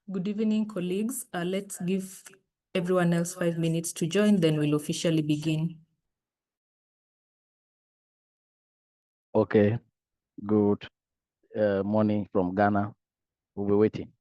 Good evening, colleagues. Let's give everyone else 5 minutes to join, then we'll officially begin. Okay, good morning from Ghana. We'll be waiting.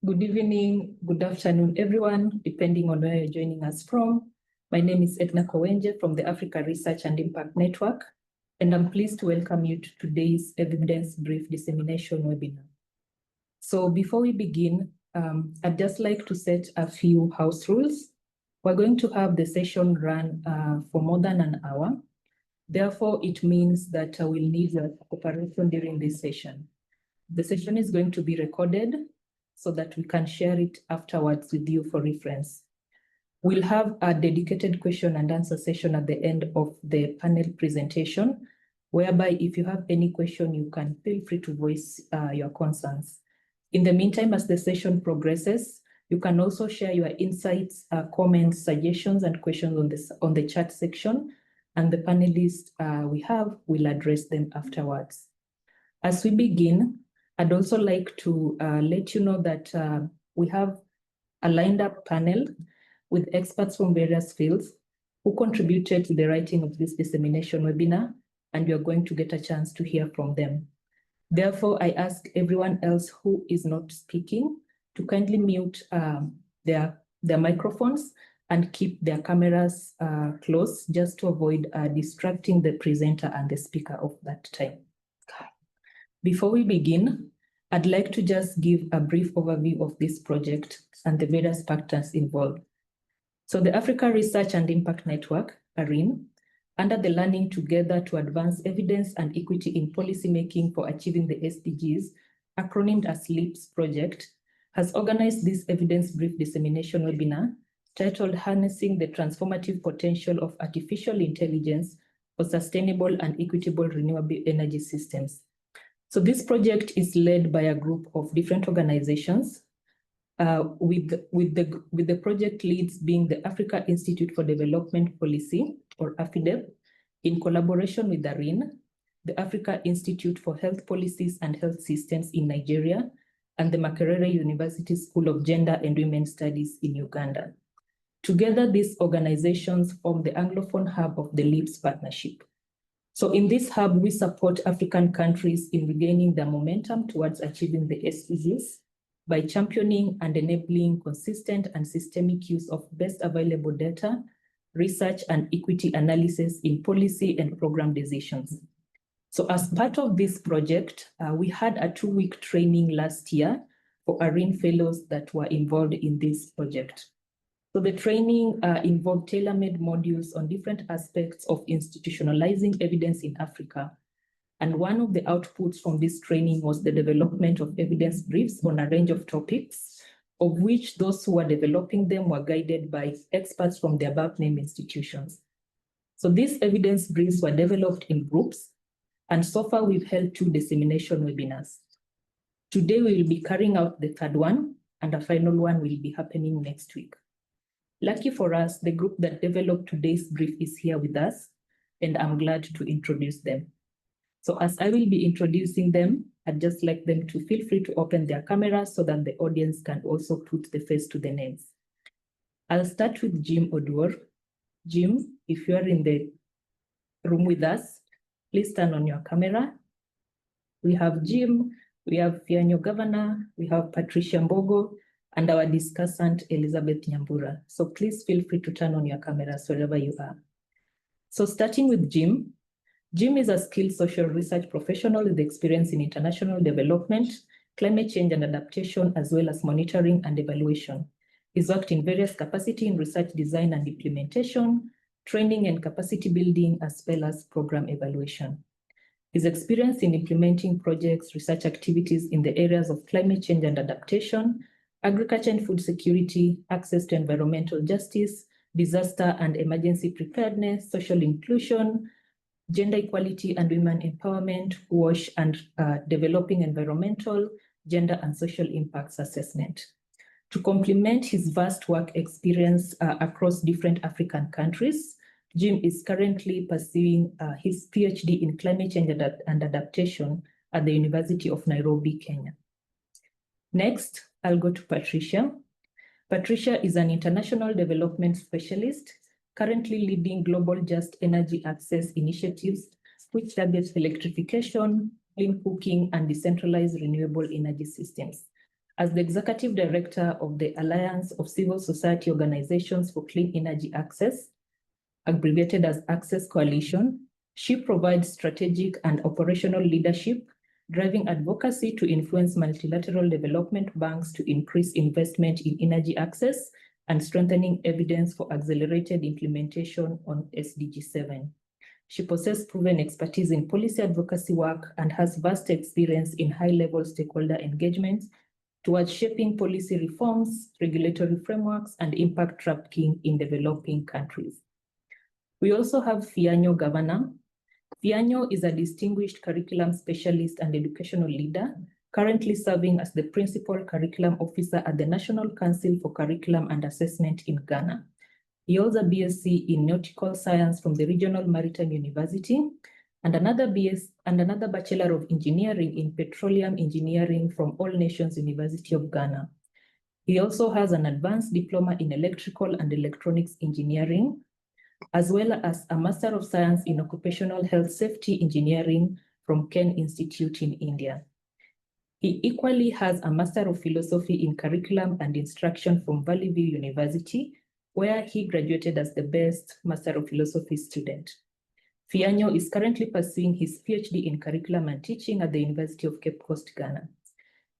Good evening, good afternoon, everyone, depending on where you're joining us from. My name is Edna Kowenje from the Africa Research and Impact Network, and I'm pleased to welcome you to today's Evidence Brief Dissemination webinar. So before we begin, I'd just like to set a few house rules. We're going to have the session run for more than an hour. Therefore, it means that we'll need your cooperation during this session. The session is going to be recorded so that we can share it afterwards with you for reference. We'll have a dedicated question and answer session at the end of the panel presentation, whereby if you have any question, you can feel free to voice your concerns. In the meantime, as the session progresses, you can also share your insights, comments, suggestions, and questions on the chat section, and the panelists we have will address them afterwards. As we begin, I'd also like to let you know that we have a lined up panel with experts from various fields who contributed to the writing of this dissemination webinar, and you're going to get a chance to hear from them. Therefore, I ask everyone else who is not speaking to kindly mute their microphones and keep their cameras close, just to avoid distracting the presenter and the speaker of that time. Before we begin, I'd like to just give a brief overview of this project and the various partners involved. So the Africa Research and Impact Network, ARIN, under the Learning Together to Advance Evidence and Equity in Policymaking for Achieving the SDGs, acronymed as LEAPS project, has organized this evidence brief dissemination webinar titled Harnessing the Transformative Potential of Artificial Intelligence for Sustainable and Equitable Renewable Energy Systems. So this project is led by a group of different organizations, with the project leads being the Africa Institute for Development Policy, or AFIDEP, in collaboration with ARIN, the Africa Institute for Health Policies and Health Systems in Nigeria, and the Makerere University School of Gender and Women Studies in Uganda. Together, these organizations form the Anglophone hub of the LEAPS partnership. So in this hub, we support African countries in regaining their momentum towards achieving the SDGs by championing and enabling consistent and systemic use of best available data, research, and equity analysis in policy and program decisions. So as part of this project, we had a 2-week training last year for ARIN fellows that were involved in this project. So the training involved tailor-made modules on different aspects of institutionalizing evidence in Africa. And one of the outputs from this training was the development of evidence briefs on a range of topics, of which those who were developing them were guided by experts from the above-named institutions. So these evidence briefs were developed in groups, and so far we've held 2 dissemination webinars. Today we will be carrying out the 3rd one, and a final one will be happening next week. Lucky for us, the group that developed today's brief is here with us, and I'm glad to introduce them. So as I will be introducing them, I'd just like them to feel free to open their cameras so that the audience can also put the face to the names. I'll start with Jim Oduor. Jim, if you are in the room with us, please turn on your camera. We have Jim, we have Fianyo Governor, we have Patricia Mbogo, and our discussant, Elizabeth Nyambura. So please feel free to turn on your cameras wherever you are. So starting with Jim. Jim is a skilled social research professional with experience in international development, climate change and adaptation, as well as monitoring and evaluation. He's worked in various capacity in research design and implementation, training and capacity building, as well as program evaluation. His experience in implementing projects, research activities in the areas of climate change and adaptation, agriculture and food security, access to environmental justice, disaster and emergency preparedness, social inclusion, gender equality and women empowerment, WASH, and developing environmental, gender and social impacts assessment. To complement his vast work experience across different African countries, Jim is currently pursuing his PhD in climate change and adaptation at the University of Nairobi, Kenya. Next, I'll go to Patricia. Patricia is an international development specialist, currently leading global just energy access initiatives, which targets electrification, clean cooking, and decentralized renewable energy systems. As the executive director of the Alliance of Civil Society Organizations for Clean Energy Access, abbreviated as Access Coalition, she provides strategic and operational leadership, driving advocacy to influence multilateral development banks to increase investment in energy access and strengthening evidence for accelerated implementation on SDG 7. She possesses proven expertise in policy advocacy work and has vast experience in high-level stakeholder engagement towards shaping policy reforms, regulatory frameworks, and impact tracking in developing countries. We also have Fianyo Governor. Fianyo is a distinguished curriculum specialist and educational leader, currently serving as the Principal Curriculum Officer at the National Council for Curriculum and Assessment in Ghana. He holds a BSc in Nautical Science from the Regional Maritime University and another Bachelor of Engineering in Petroleum Engineering from All Nations University of Ghana. He also has an advanced diploma in Electrical and Electronics Engineering, as well as a Master of Science in Occupational Health Safety Engineering from Ken Institute in India. He equally has a Master of Philosophy in Curriculum and Instruction from Valley View University, where he graduated as the best Master of Philosophy student. Fianyo is currently pursuing his PhD in Curriculum and Teaching at the University of Cape Coast, Ghana.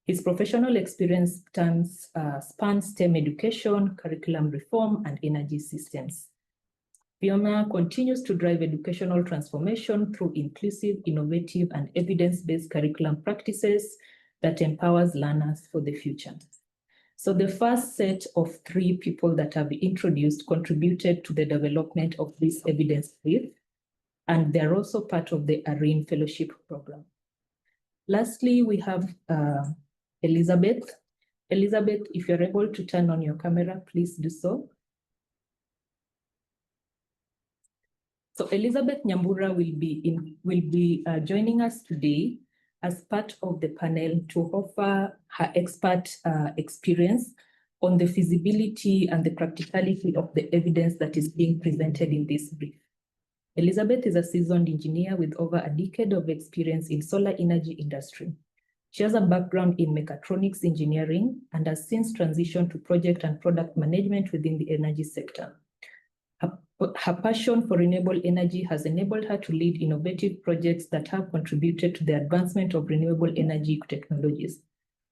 His professional experience spans STEM education, curriculum reform, and energy systems. Fiona continues to drive educational transformation through inclusive, innovative, and evidence-based curriculum practices that empowers learners for the future. So the first set of 3 people that have been introduced contributed to the development of this evidence brief, and they're also part of the ARIN Fellowship Program. Lastly, we have Elizabeth. Elizabeth, if you're able to turn on your camera, please do so. So Elizabeth Nyambura will be joining us today as part of the panel to offer her expert experience on the feasibility and the practicality of the evidence that is being presented in this brief. Elizabeth is a seasoned engineer with over a decade of experience in solar energy industry. She has a background in mechatronics engineering and has since transitioned to project and product management within the energy sector. Her passion for renewable energy has enabled her to lead innovative projects that have contributed to the advancement of renewable energy technologies.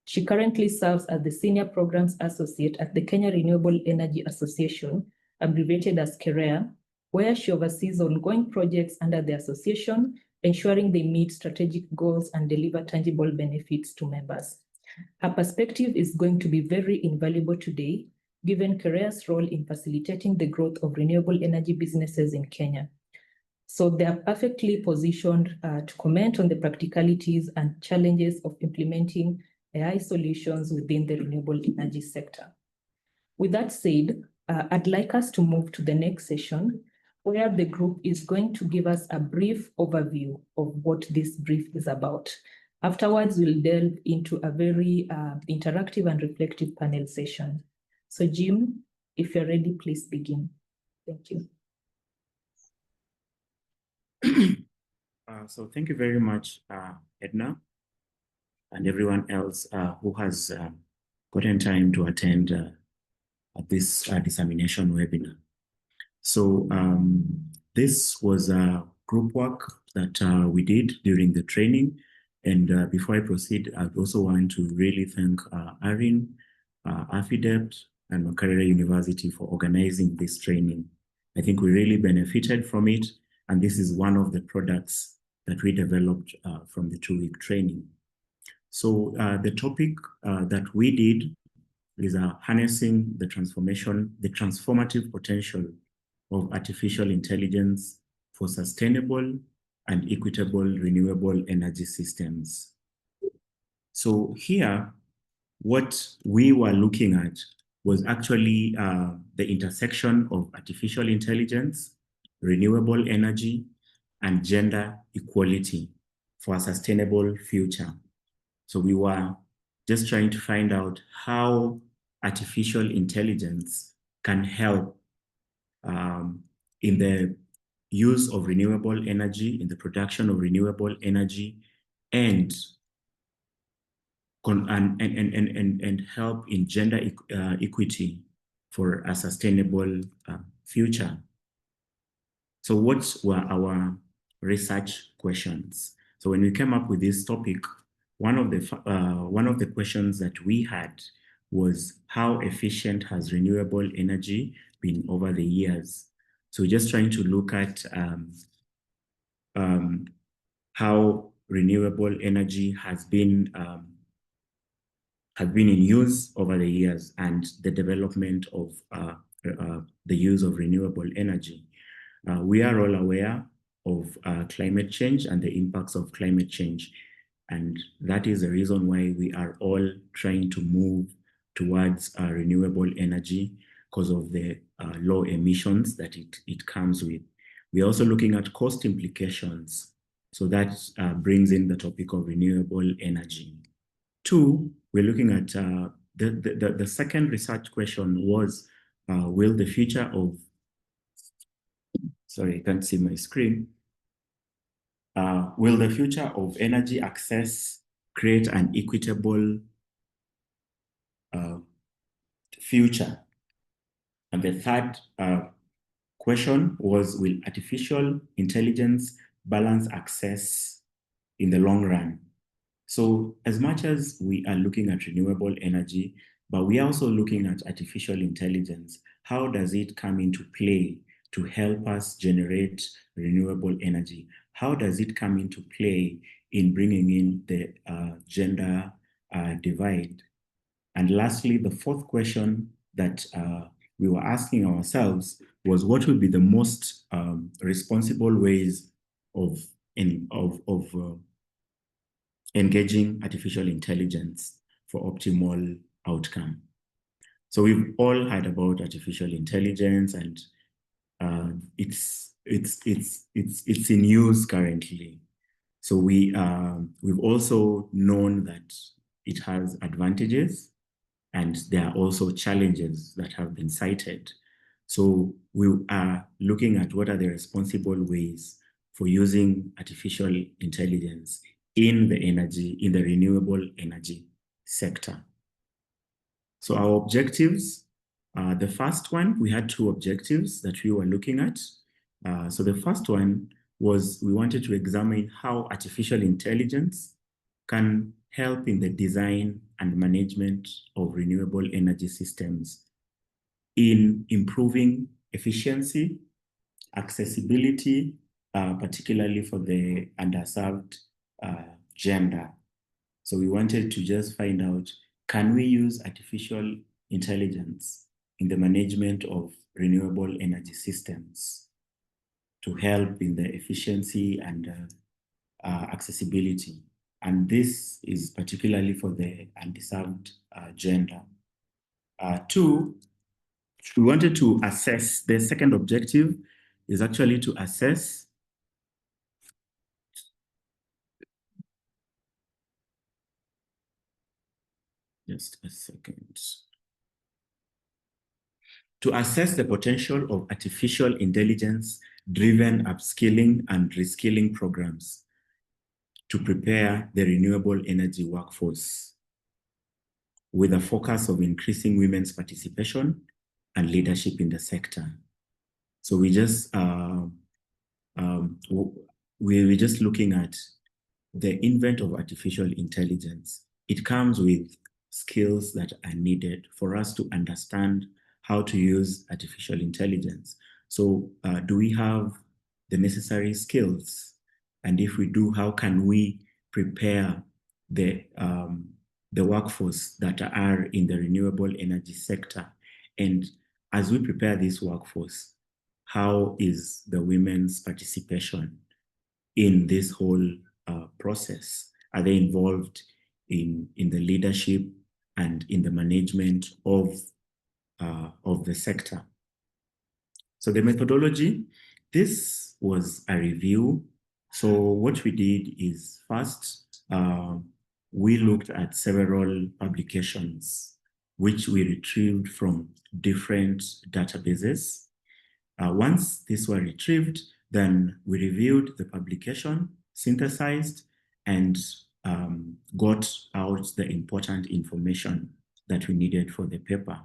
She currently serves as the Senior Programs Associate at the Kenya Renewable Energy Association, abbreviated as KEREA, where she oversees ongoing projects under the association, ensuring they meet strategic goals and deliver tangible benefits to members. Her perspective is going to be very invaluable today, given KEREA's role in facilitating the growth of renewable energy businesses in Kenya. So they are perfectly positioned to comment on the practicalities and challenges of implementing AI solutions within the renewable energy sector. With that said, I'd like us to move to the next session, where the group is going to give us a brief overview of what this brief is about. Afterwards, we'll delve into a very interactive and reflective panel session. So Jim, if you're ready, please begin. Thank you. So thank you very much, Edna, and everyone else who has gotten time to attend this dissemination webinar. So this was a group work that we did during the training. And before I proceed, I'd also want to really thank ARIN, AFIDEPT, and Makerere University for organizing this training. I think we really benefited from it, and this is one of the products that we developed from the 2-week training. So the topic that we did is harnessing the transformative potential of artificial intelligence for sustainable and equitable renewable energy systems. So here, what we were looking at was actually the intersection of artificial intelligence, renewable energy, and gender equality for a sustainable future. So we were just trying to find out how artificial intelligence can help in the use of renewable energy, in the production of renewable energy, and help in gender equity for a sustainable future. So what were our research questions? So when we came up with this topic, one of the questions that we had was, how efficient has renewable energy been over the years? So we're just trying to look at how renewable energy has been in use over the years and the development of the use of renewable energy. We are all aware of climate change and the impacts of climate change. And that is the reason why we are all trying to move towards renewable energy, because of the low emissions that it comes with. We're also looking at cost implications. So that brings in the topic of renewable energy. Two, we're looking at the second research question was, will the future of, sorry, I can't see my screen. Will the future of energy access create an equitable future? And the third question was, will artificial intelligence balance access in the long run? So as much as we are looking at renewable energy, but we are also looking at artificial intelligence, how does it come into play to help us generate renewable energy? How does it come into play in bringing in the gender divide? And lastly, the fourth question that we were asking ourselves was, what would be the most responsible ways of engaging artificial intelligence for optimal outcome? So we've all heard about artificial intelligence, and it's in use currently. So we've also known that it has advantages, and there are also challenges that have been cited. So we are looking at what are the responsible ways for using artificial intelligence in the renewable energy sector. So our objectives, the first one, we had two objectives that we were looking at. So the first one was, we wanted to examine how artificial intelligence can help in the design and management of renewable energy systems in improving efficiency, accessibility, particularly for the underserved gender. So we wanted to just find out, can we use artificial intelligence in the management of renewable energy systems to help in the efficiency and accessibility? And this is particularly for the underserved gender. Two, we wanted to assess, the second objective is actually to assess just a second. To assess the potential of artificial intelligence-driven upskilling and reskilling programs to prepare the renewable energy workforce with a focus of increasing women's participation and leadership in the sector. So we just we're just looking at the invent of artificial intelligence. It comes with skills that are needed for us to understand how to use artificial intelligence. So do we have the necessary skills? And if we do, how can we prepare the workforce that are in the renewable energy sector? And as we prepare this workforce, how is the women's participation in this whole process? Are they involved in the leadership and in the management of the sector? So the methodology, this was a review. So what we did is, first, we looked at several publications which we retrieved from different databases. Once these were retrieved, then we reviewed the publication, synthesized, and got out the important information that we needed for the paper.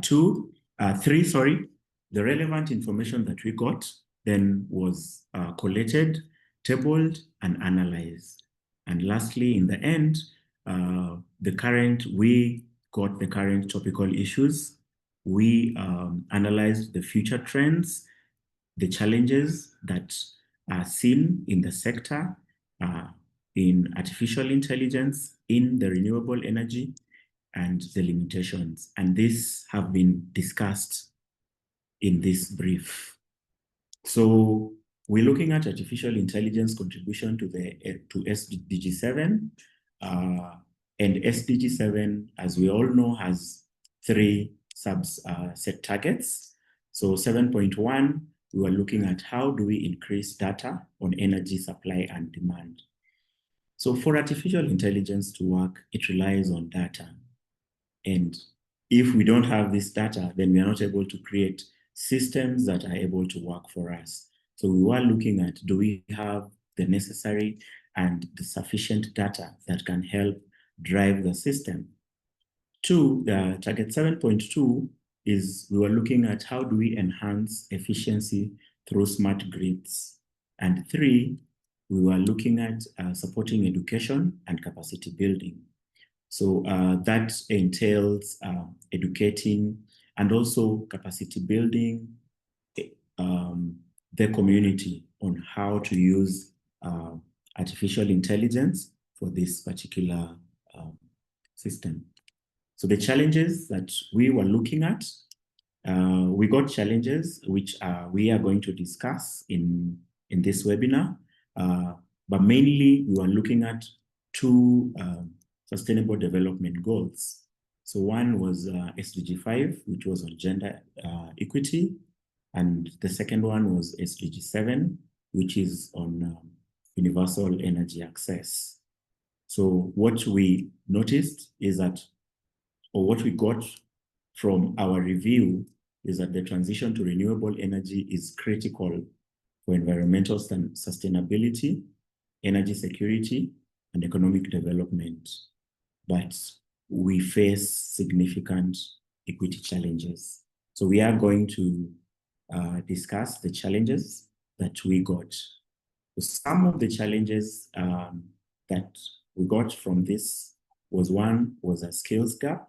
Three, the relevant information that we got then was collated, tabled, and analyzed. And lastly, in the end, we got the current topical issues. We analyzed the future trends, the challenges that are seen in the sector, in artificial intelligence, in the renewable energy, and the limitations. And these have been discussed in this brief. So we're looking at artificial intelligence contribution to SDG 7. And SDG 7, as we all know, has 3 set targets. So 7.1, we were looking at how do we increase data on energy supply and demand. So for artificial intelligence to work, it relies on data. And if we don't have this data, then we are not able to create systems that are able to work for us. So we were looking at, do we have the necessary and the sufficient data that can help drive the system? Two, the target 7.2 is we were looking at how do we enhance efficiency through smart grids. And three, we were looking at supporting education and capacity building. So that entails educating and also capacity building the community on how to use artificial intelligence for this particular system. So the challenges that we were looking at, we got challenges which we are going to discuss in this webinar, but mainly we were looking at two Sustainable Development Goals. So one was SDG 5, which was on gender equity, and the second one was SDG 7, which is on universal energy access. So what we noticed is that, or what we got from our review, is that the transition to renewable energy is critical for environmental sustainability, energy security, and economic development. But we face significant equity challenges. So we are going to discuss the challenges that we got. So some of the challenges that we got from this was a skills gap.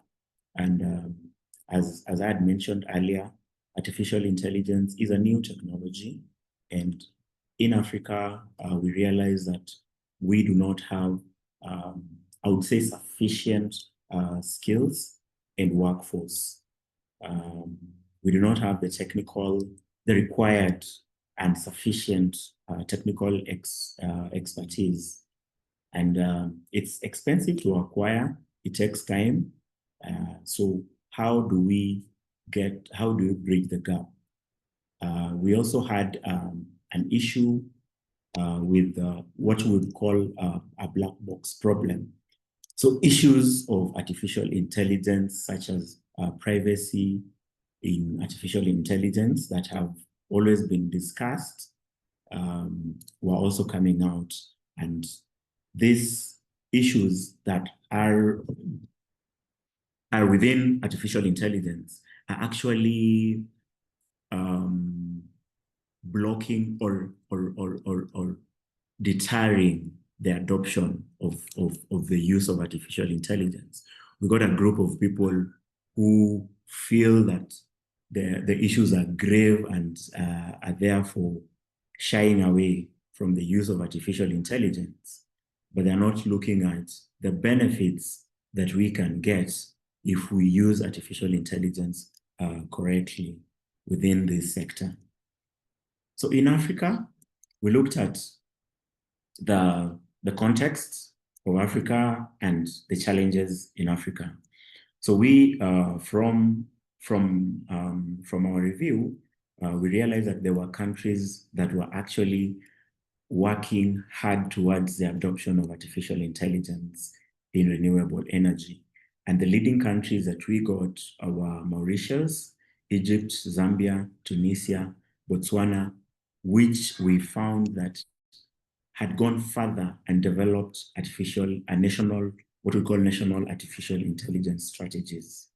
And as I had mentioned earlier, artificial intelligence is a new technology. And in Africa, we realize that we do not have, I would say, sufficient skills and workforce. We do not have the required and sufficient technical expertise. And it's expensive to acquire, it takes time. So how do we bridge the gap? We also had an issue with what we would call a black box problem. So issues of artificial intelligence, such as privacy in artificial intelligence that have always been discussed, were also coming out. And these issues that are within artificial intelligence are actually blocking or deterring the adoption of the use of artificial intelligence. We got a group of people who feel that the issues are grave and are therefore shying away from the use of artificial intelligence, but they're not looking at the benefits that we can get if we use artificial intelligence correctly within this sector. So in Africa, we looked at the context of Africa and the challenges in Africa. So we, from our review, we realized that there were countries that were actually working hard towards the adoption of artificial intelligence in renewable energy. And the leading countries that we got were Mauritius, Egypt, Zambia, Tunisia, Botswana, which we found that had gone further and developed what we call national artificial intelligence strategies.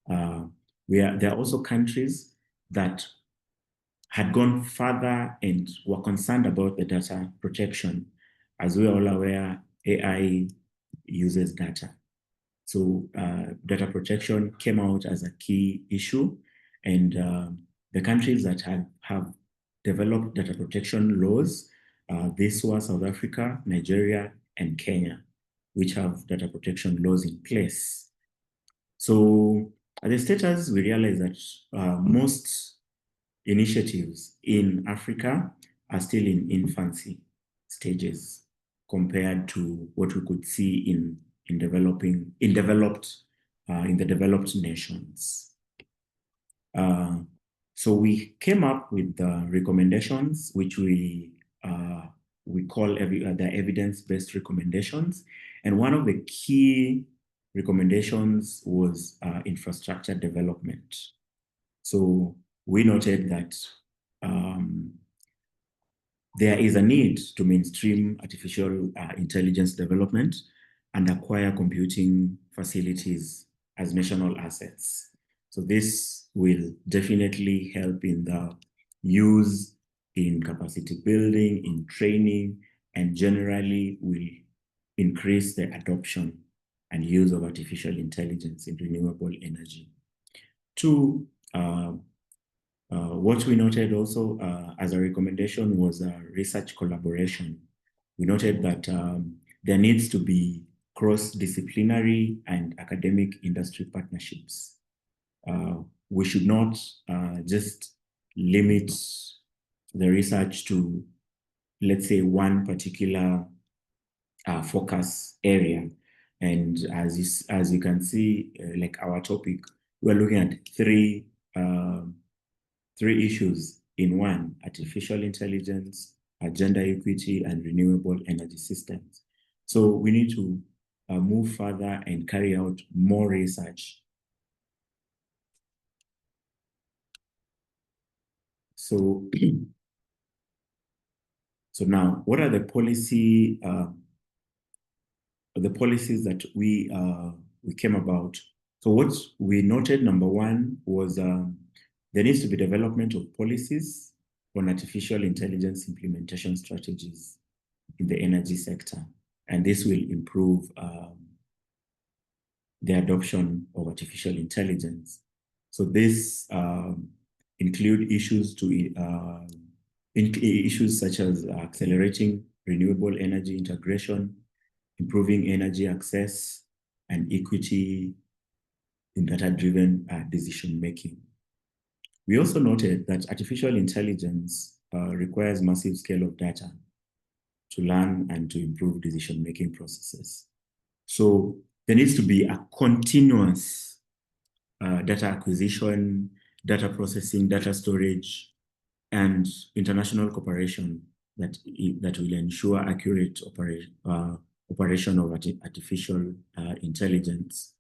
There are also countries that had gone further and were concerned about the data protection. As we are all aware, AI uses data. So data protection came out as a key issue, and the countries that have developed data protection laws, this was South Africa, Nigeria, and Kenya, which have data protection laws in place. So at the status, we realize that most initiatives in Africa are still in infancy stages compared to what we could see in the developed nations. So we came up with the recommendations, which we call the evidence-based recommendations. And one of the key recommendations was infrastructure development. So we noted that there is a need to mainstream artificial intelligence development and acquire computing facilities as national assets. So this will definitely help in the use in capacity building, in training, and generally will increase the adoption and use of artificial intelligence in renewable energy. Two, what we noted also as a recommendation was research collaboration. We noted that there needs to be cross-disciplinary and academic industry partnerships. We should not just limit the research to, let's say, one particular focus area. And as you can see, like our topic, we're looking at three issues in one: artificial intelligence, gender equity, and renewable energy systems. So we need to move further and carry out more research. So, so now, what are the policies that we came about? So what we noted, number one, was there needs to be development of policies on artificial intelligence implementation strategies in the energy sector. And this will improve the adoption of artificial intelligence. So this include issues such as accelerating renewable energy integration, improving energy access, and equity in data-driven decision-making. We also noted that artificial intelligence requires massive scale of data to learn and to improve decision-making processes. So there needs to be a continuous data acquisition, data processing, data storage, and international cooperation that will ensure accurate operation of artificial intelligence.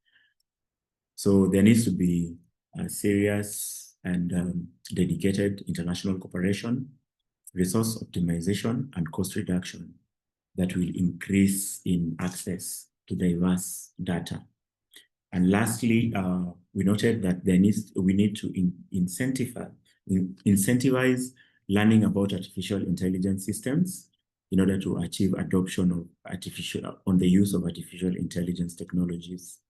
So there needs to be a serious and dedicated international cooperation, resource optimization, and cost reduction that will increase in access to diverse data. And lastly, we noted that we need to incentivize learning about artificial intelligence systems in order to achieve adoption of the use of artificial intelligence technologies.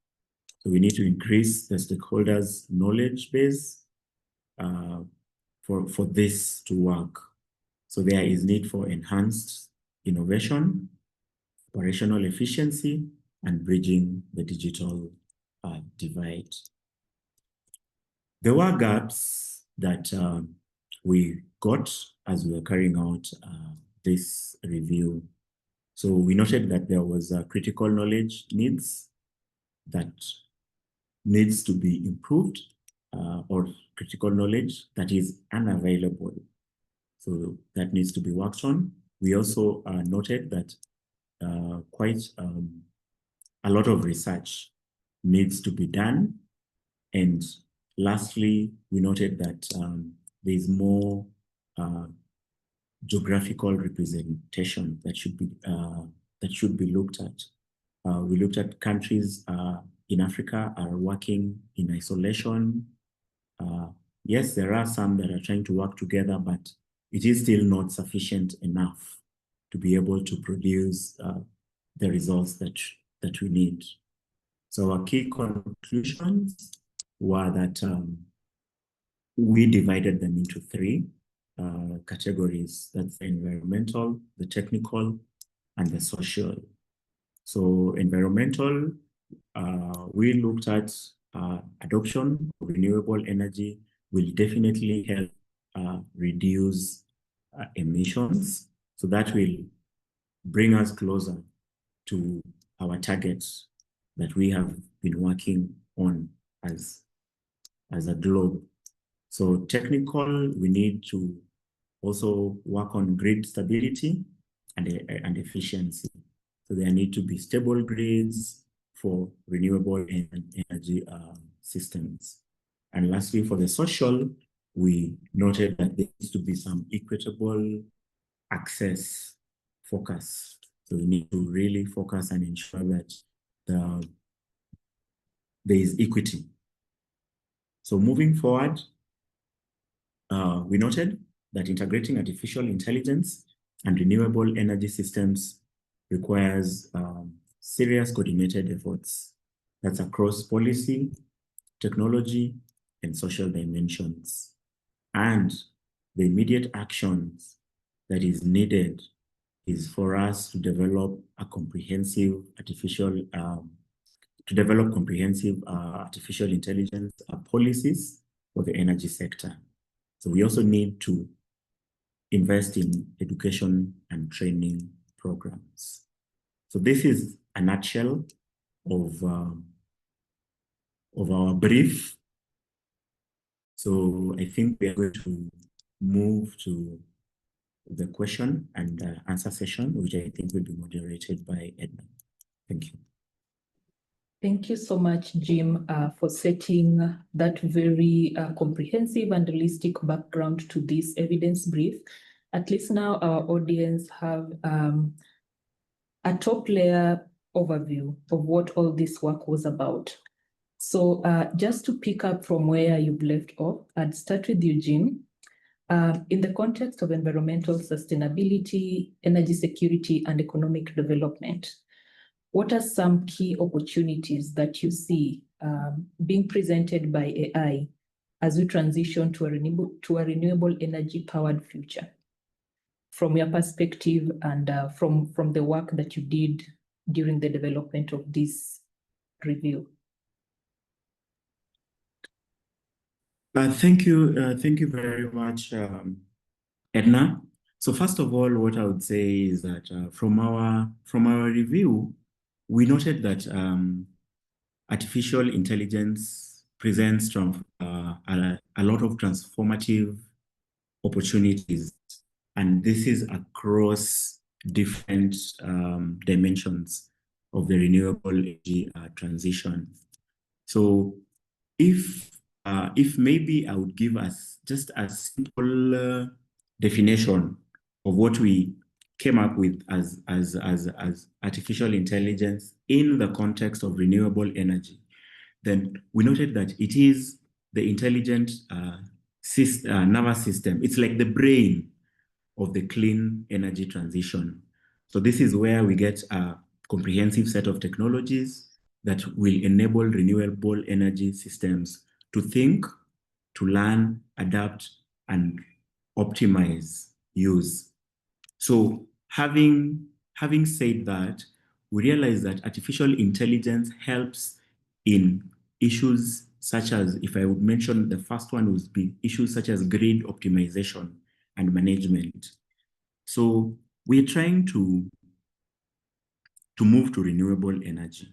So we need to increase the stakeholders' knowledge base for this to work. So there is need for enhanced innovation, operational efficiency, and bridging the digital divide. There were gaps that we got as we were carrying out this review. So we noted that there was critical knowledge needs that needs to be improved, or critical knowledge that is unavailable. So that needs to be worked on. We also noted that quite a lot of research needs to be done. And lastly, we noted that there is more geographical representation that should be looked at. We looked at countries in Africa are working in isolation. Yes, there are some that are trying to work together, but it is still not sufficient enough to be able to produce the results that we need. So our key conclusions were that we divided them into three categories. That's the environmental, the technical, and the social. So environmental, we looked at adoption of renewable energy will definitely help reduce emissions. So that will bring us closer to our targets that we have been working on as a globe. So technical, we need to also work on grid stability and efficiency. So there need to be stable grids for renewable energy systems. And lastly, for the social, we noted that there needs to be some equitable access focus. So we need to really focus and ensure that there is equity. So moving forward, we noted that integrating artificial intelligence and renewable energy systems requires serious coordinated efforts that's across policy, technology, and social dimensions. And the immediate actions that is needed is for us to develop a comprehensive artificial intelligence policies for the energy sector. So we also need to invest in education and training programs. So this is a nutshell of our brief. So I think we are going to move to the question and answer session, which I think will be moderated by Edna. Thank you. Thank you so much, Jim, for setting that very comprehensive and realistic background to this evidence brief. At least now our audience have a top layer overview of what all this work was about. So just to pick up from where you've left off, I'd start with you, Jim. In the context of environmental sustainability, energy security, and economic development, what are some key opportunities that you see being presented by AI as we transition to a renewable energy-powered future? From your perspective and from the work that you did during the development of this review. Thank you very much, Edna. So first of all, what I would say is that from our review, we noted that artificial intelligence presents a lot of transformative opportunities, and this is across different dimensions of the renewable energy transition. So if maybe I would give us just a simple definition of what we came up with as artificial intelligence in the context of renewable energy, then we noted that it is the intelligent nervous system. It's like the brain of the clean energy transition. So this is where we get a comprehensive set of technologies that will enable renewable energy systems to think, to learn, adapt, and optimize use. So having said that, we realize that artificial intelligence helps in issues such as, if I would mention the first one, would be issues such as grid optimization and management. So we're trying to move to renewable energy.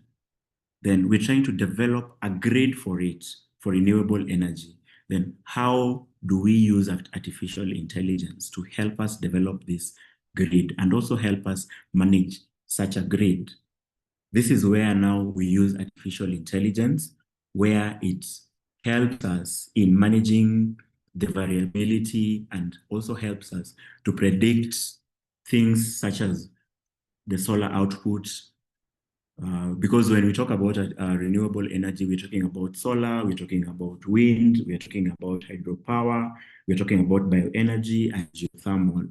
Then we're trying to develop a grid for it, for renewable energy. Then how do we use artificial intelligence to help us develop this grid and also help us manage such a grid? This is where now we use artificial intelligence, where it helps us in managing the variability and also helps us to predict things such as the solar output. Because when we talk about renewable energy, we're talking about solar, we're talking about wind, we're talking about hydropower, we're talking about bioenergy and geothermal.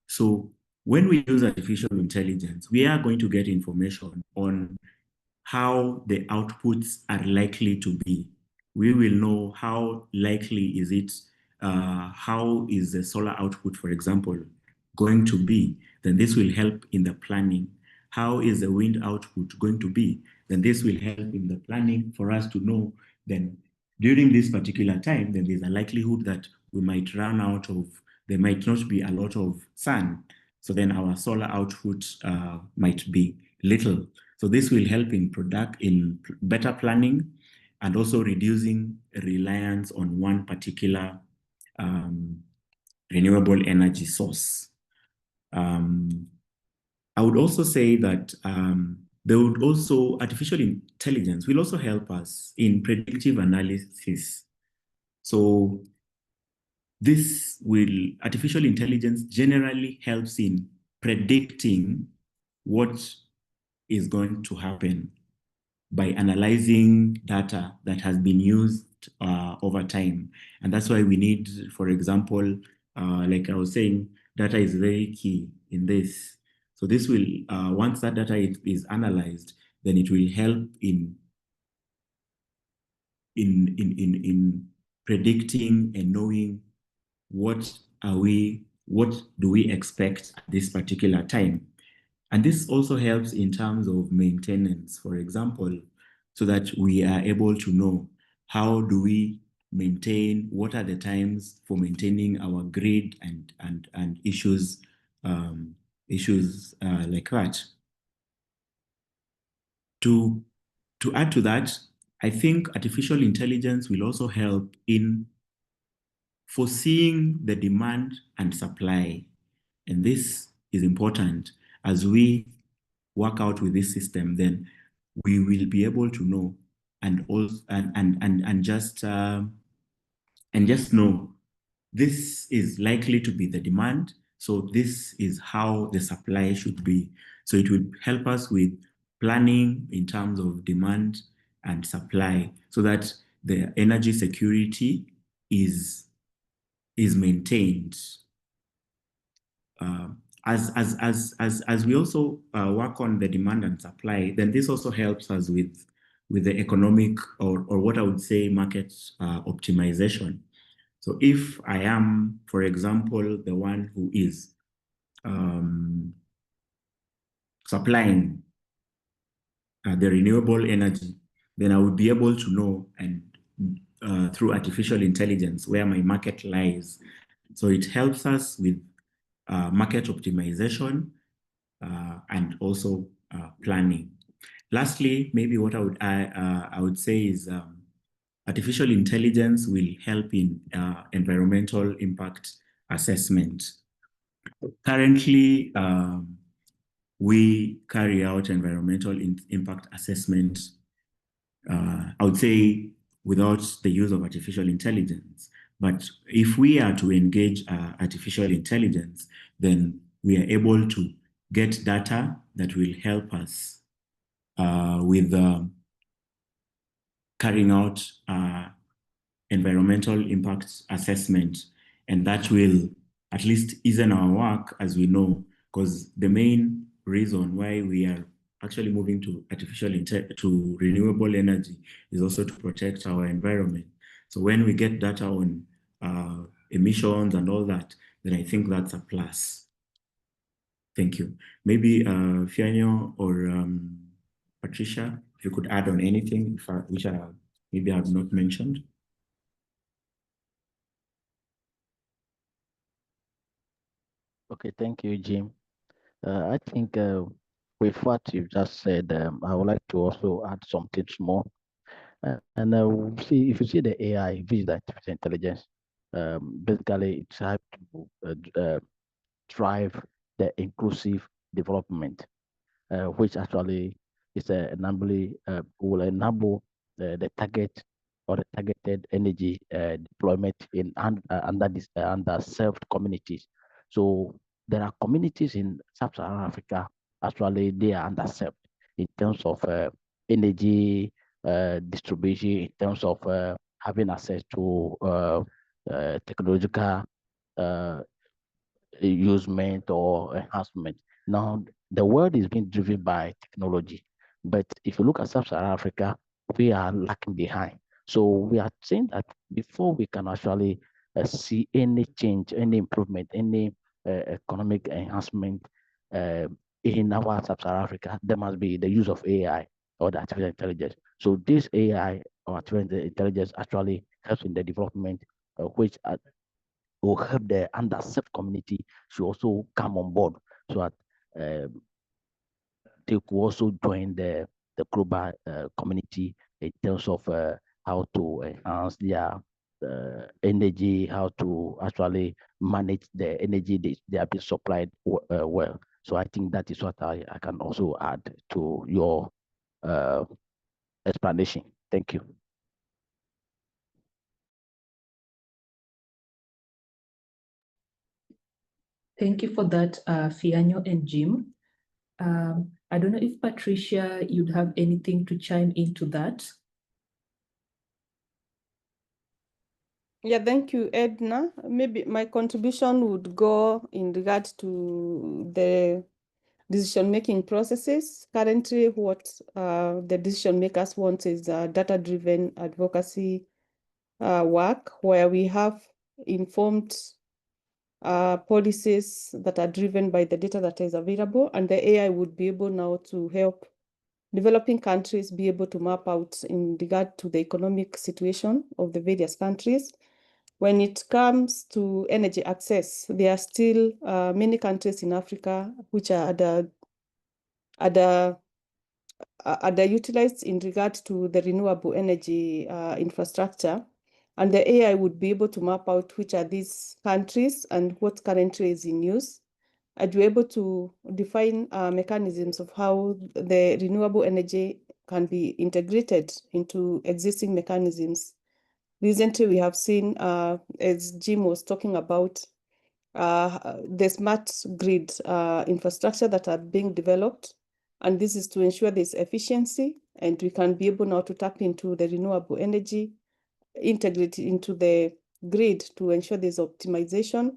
So when we use artificial intelligence, we are going to get information on how the outputs are likely to be. We will know how likely is it, how is the solar output, for example, going to be. Then this will help in the planning. How is the wind output going to be? Then this will help in the planning for us to know then during this particular time, then there's a likelihood that we might run out of, there might not be a lot of sun. So then our solar output might be little. So this will help in better planning and also reducing reliance on one particular renewable energy source. I would also say that artificial intelligence will also help us in predictive analysis. So artificial intelligence generally helps in predicting what is going to happen by analyzing data that has been used over time. And that's why we need, for example, like I was saying, data is very key in this. So this will, once that data is analyzed, then it will help in predicting and knowing what do we expect at this particular time. And this also helps in terms of maintenance, for example, so that we are able to know how do we maintain, what are the times for maintaining our grid and issues like that. To add to that, I think artificial intelligence will also help in foreseeing the demand and supply. And this is important. As we work out with this system, then we will be able to know and also just know this is likely to be the demand. So this is how the supply should be. So it will help us with planning in terms of demand and supply so that the energy security is maintained. As we also work on the demand and supply, then this also helps us with the economic or what I would say market optimization. So if I am, for example, the one who is supplying the renewable energy, then I would be able to know and through artificial intelligence where my market lies. So it helps us with market optimization and also planning. Lastly, maybe what I would say is artificial intelligence will help in environmental impact assessment. Currently, we carry out environmental impact assessment, I would say, without the use of artificial intelligence. But if we are to engage artificial intelligence, then we are able to get data that will help us with carrying out environmental impact assessment. And that will at least ease our work, as we know, because the main reason why we are actually moving to to renewable energy is also to protect our environment. So when we get data on emissions and all that, then I think that's a plus. Thank you. Maybe Fianyo or Patricia, if you could add on anything which maybe I have not mentioned. Okay, thank you, Jim. I think with what you've just said, I would like to also add something small. See, if you see the AI, which is the artificial intelligence, basically it's helped to drive the inclusive development, which actually is will enable the target or the targeted energy deployment in under underserved communities. So there are communities in Sub-Saharan Africa, actually they are underserved in terms of energy distribution, in terms of having access to technological usement or enhancement. Now, the world is being driven by technology, but if you look at Sub-Saharan Africa, we are lacking behind. So we are saying that before we can actually see any change, any improvement, any economic enhancement in our Sub-Saharan Africa, there must be the use of AI or the artificial intelligence. So this AI or artificial intelligence actually helps in the development, which will help the underserved community to also come on board so that they could also join the global community in terms of how to enhance their energy, how to actually manage the energy they are being supplied well. So I think that is what I can also add to your explanation. Thank you. Thank you for that, Fianyo and Jim. I don't know if Patricia, you'd have anything to chime into that. Yeah, thank you, Edna. Maybe my contribution would go in regard to the decision-making processes. Currently, what the decision makers want is data-driven advocacy work, where we have informed policies that are driven by the data that is available, and the AI would be able now to help developing countries be able to map out in regard to the economic situation of the various countries. When it comes to energy access, there are still many countries in Africa which are underutilized in regard to the renewable energy infrastructure. And the AI would be able to map out which are these countries and what currently is in use. And be able to define mechanisms of how the renewable energy can be integrated into existing mechanisms. Recently, we have seen, as Jim was talking about, the smart grid infrastructure that are being developed. And this is to ensure there's efficiency, and we can be able now to tap into the renewable energy, integrate into the grid to ensure there's optimization,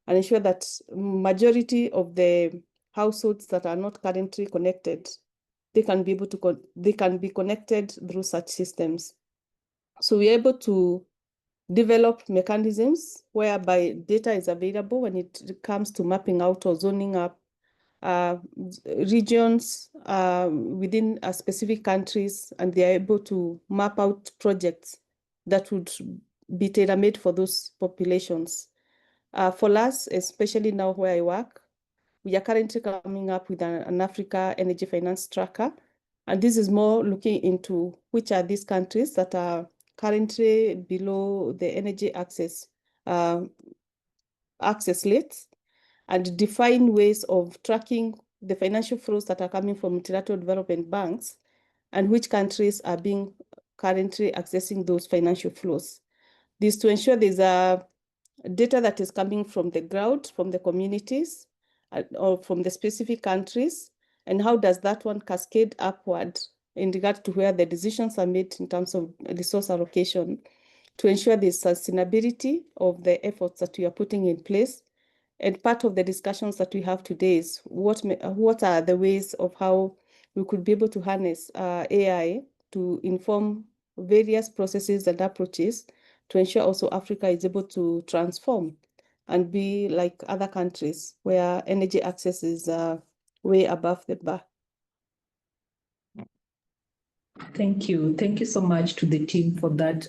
and ensure that majority of the households that are not currently connected, they can be able to they can be connected through such systems. So we're able to develop mechanisms whereby data is available when it comes to mapping out or zoning up regions within specific countries, and they are able to map out projects that would be tailor-made for those populations. For us, especially now where I work, we are currently coming up with an Africa Energy Finance Tracker. And this is more looking into which are these countries that are currently below the energy access rates, and define ways of tracking the financial flows that are coming from multilateral development banks and which countries are being currently accessing those financial flows. This to ensure there's a data that is coming from the ground, from the communities, or from the specific countries, and how does that one cascade upward in regard to where the decisions are made in terms of resource allocation to ensure the sustainability of the efforts that we are putting in place. And part of the discussions that we have today is what are the ways of how we could be able to harness AI to inform various processes and approaches to ensure also Africa is able to transform and be like other countries where energy access is way above the bar. Thank you. Thank you so much to the team for that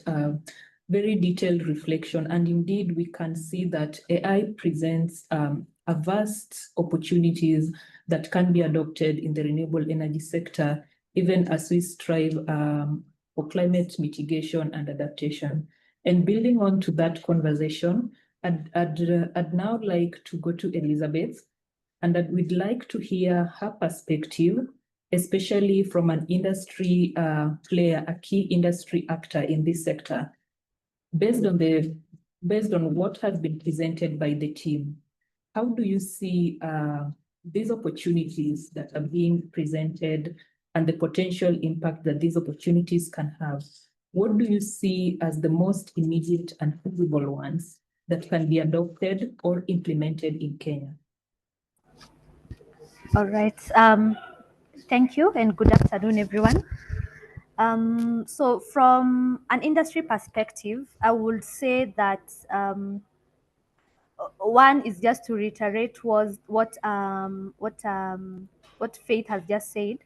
very detailed reflection. And indeed, we can see that AI presents a vast opportunities that can be adopted in the renewable energy sector, even as we strive for climate mitigation and adaptation. And building on to that conversation, I'd now like to go to Elizabeth, and we'd like to hear her perspective, especially from an industry player, a key industry actor in this sector. Based on what has been presented by the team, how do you see these opportunities that are being presented and the potential impact that these opportunities can have? What do you see as the most immediate and feasible ones that can be adopted or implemented in Kenya? All right. Thank you and good afternoon, everyone. So from an industry perspective, I would say that one is just to reiterate what Faith has just said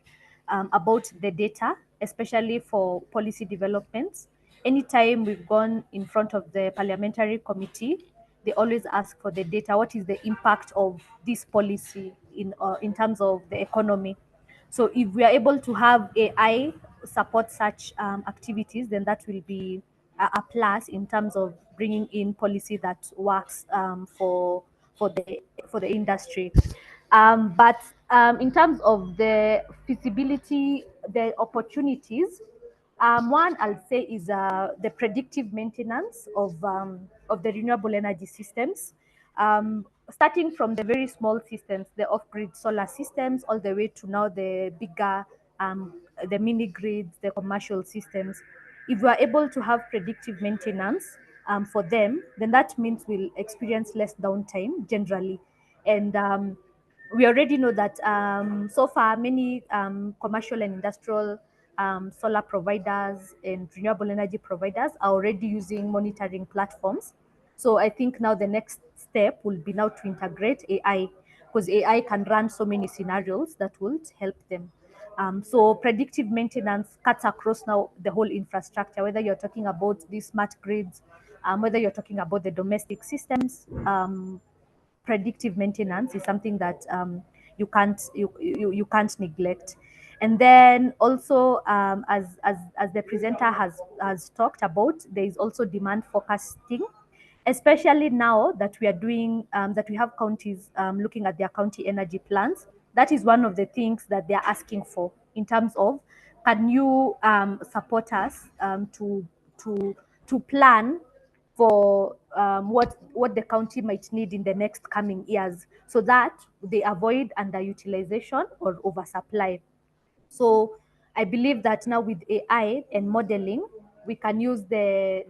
about the data, especially for policy developments. Anytime we've gone in front of the parliamentary committee, they always ask for the data. What is the impact of this policy in terms of the economy? So if we are able to have AI support such activities, then that will be a plus in terms of bringing in policy that works for the industry. But in terms of the feasibility, the opportunities, one I'll say is the predictive maintenance of the renewable energy systems, starting from the very small systems, the off-grid solar systems, all the way to now the bigger, the mini grids, the commercial systems. If we are able to have predictive maintenance for them, then that means we'll experience less downtime generally. And we already know that so far many commercial and industrial solar providers and renewable energy providers are already using monitoring platforms. So I think now the next step will be now to integrate AI, because AI can run so many scenarios that will help them. So predictive maintenance cuts across now the whole infrastructure, whether you're talking about these smart grids, whether you're talking about the domestic systems. Predictive maintenance is something that you can't neglect. And then also, as the presenter has talked about, there is also demand forecasting, especially now that we are doing that we have counties looking at their county energy plans. That is one of the things that they are asking for in terms of, can you support us to plan for what the county might need in the next coming years, so that they avoid underutilization or oversupply. So I believe that now with AI and modeling, we can use the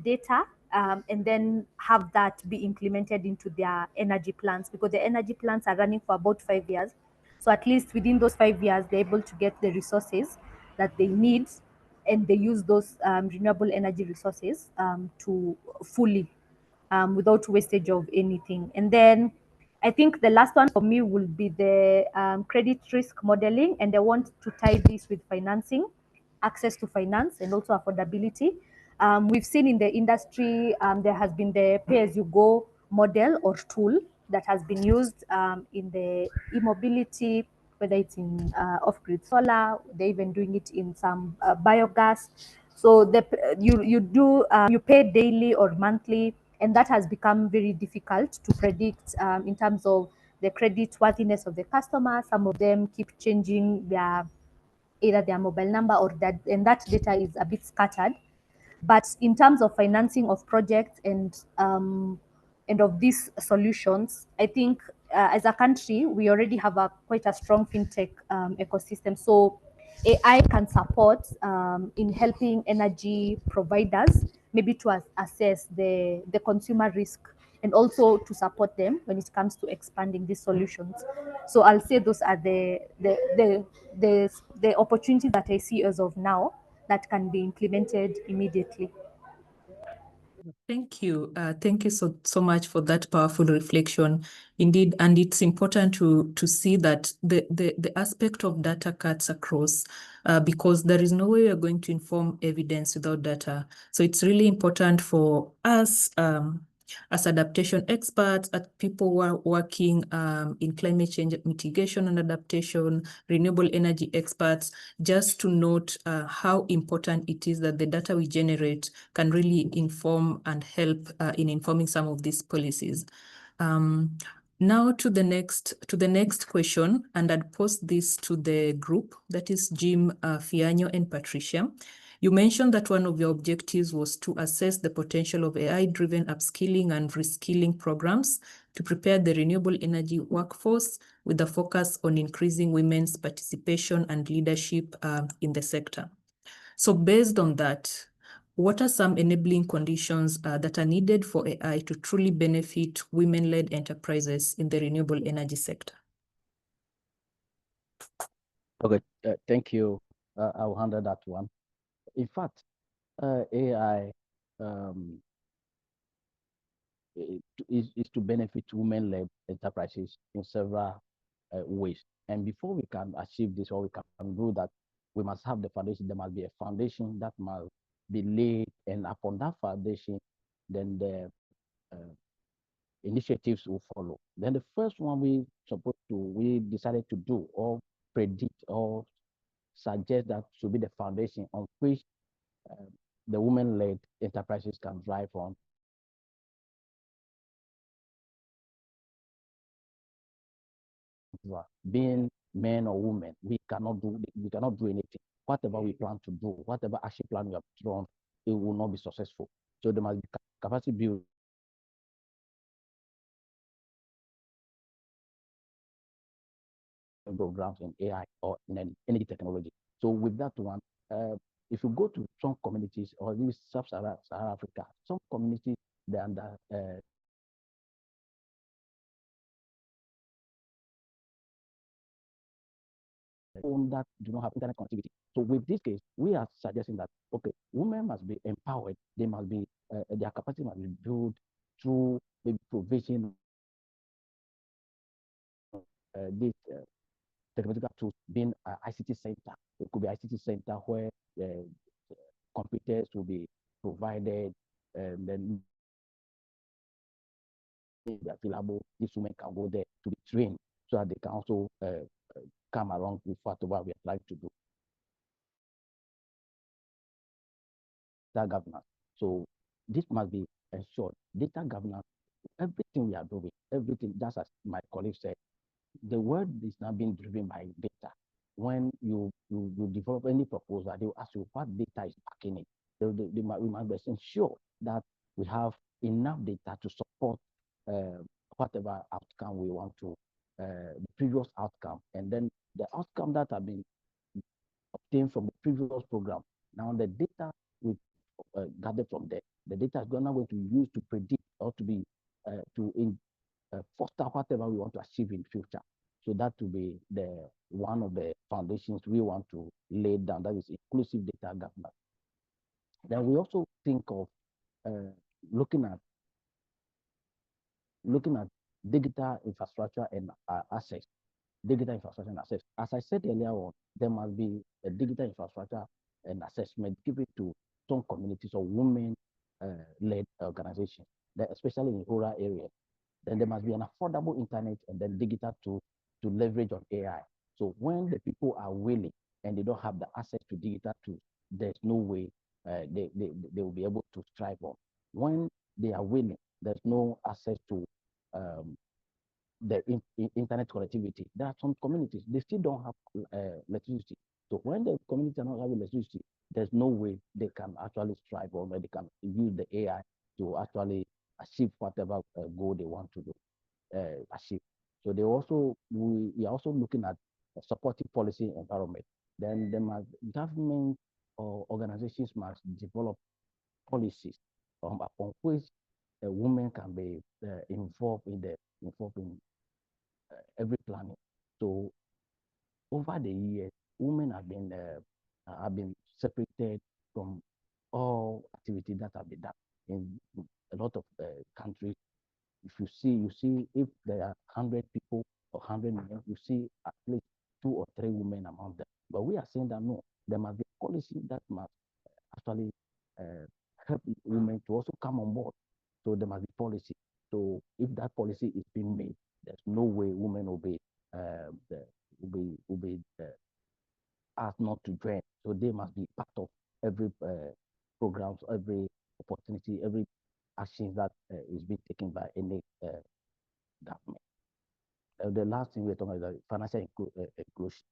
data and then have that be implemented into their energy plans, because the energy plans are running for about 5 years. So at least within those 5 years, they're able to get the resources that they need, and they use those renewable energy resources to fully, without wastage of anything. And then I think the last one for me will be the credit risk modeling, and I want to tie this with financing, access to finance, and also affordability. We've seen in the industry, there has been the pay-as-you-go model or tool that has been used in the e-mobility, whether it's in off-grid solar, they're even doing it in some biogas. So you pay daily or monthly, and that has become very difficult to predict in terms of the credit worthiness of the customer. Some of them keep changing either their mobile number or that, and that data is a bit scattered. But in terms of financing of projects and of these solutions, I think as a country, we already have quite a strong fintech ecosystem. So AI can support in helping energy providers maybe to assess the consumer risk, and also to support them when it comes to expanding these solutions. So I'll say those are the opportunities that I see as of now that can be implemented immediately. Thank you. Thank you so much for that powerful reflection. Indeed, and it's important to see that the aspect of data cuts across, because there is no way we are going to inform evidence without data. So it's really important for us as adaptation experts, as people who are working in climate change mitigation and adaptation, renewable energy experts, just to note how important it is that the data we generate can really inform and help in informing some of these policies. Now to the next question, and I'd post this to the group, that is Jim, Fianyo, and Patricia. You mentioned that one of your objectives was to assess the potential of AI-driven upskilling and reskilling programs to prepare the renewable energy workforce with a focus on increasing women's participation and leadership in the sector. So based on that, what are some enabling conditions that are needed for AI to truly benefit women-led enterprises in the renewable energy sector? Okay, thank you. I'll handle that one. In fact, AI is to benefit women-led enterprises in several ways. And before we can achieve this, or we can do that, we must have the foundation. There must be a foundation that must be laid, and upon that foundation, then the initiatives will follow. Then the first one we decided to do or predict or suggest that should be the foundation on which the women-led enterprises can drive on. Being men or women, we cannot do anything. Whatever we plan to do, whatever action plan we have drawn, it will not be successful. So there must be capacity build. Programs in AI or in energy technology. So with that one, if you go to some communities or these sub-Saharan Africa, some communities they under that do not have internet connectivity. So with this case, we are suggesting that okay, women must be empowered. They must be their capacity must be built through the provision this technological tools being ICT center. It could be ICT center where computers will be provided and then available. These women can go there to be trained so that they can also come along with whatever we are trying to do. Data governance. So this must be ensured. Data governance, everything we are doing, everything, just as my colleague said, the world is now being driven by data. When you develop any proposal, they will ask you what data is backing it. We must ensure that we have enough data to support whatever outcome we want to, the previous outcome, and then the outcome that have been obtained from the previous program. Now the data we gathered from there, the data is now going to be used to predict or to be foster whatever we want to achieve in the future. So that will be the one of the foundations we want to lay down. That is inclusive data governance. Then we also think of looking at digital infrastructure and access. Digital infrastructure and access. As I said earlier on, there must be a digital infrastructure and assessment given to some communities or women-led organizations, especially in rural areas. Then there must be an affordable internet and then digital to leverage on AI. So when the people are willing and they don't have the access to digital tools, there's no way they will be able to strive on. When they are willing, there's no access to the internet connectivity. There are some communities, they still don't have electricity. So when the community are not having electricity, there's no way they can actually strive on, or they can use the AI to actually achieve whatever goal they want to do, achieve. So we are also looking at a supportive policy environment. Then government or organizations must develop policies upon which women can be involved in every planning. So over the years, women have been separated from all activities that have been done in a lot of countries. If you see if there are 100 people or 100 million, you see at least 2 or 3 women among them. But we are saying that no, there must be policy that must actually help women to also come on board. So there must be policy. So if that policy is being made, there's no way women will be asked not to join. So they must be part of every programs, every opportunity, every action that is being taken by any government. The last thing we're talking about is financial inclusion.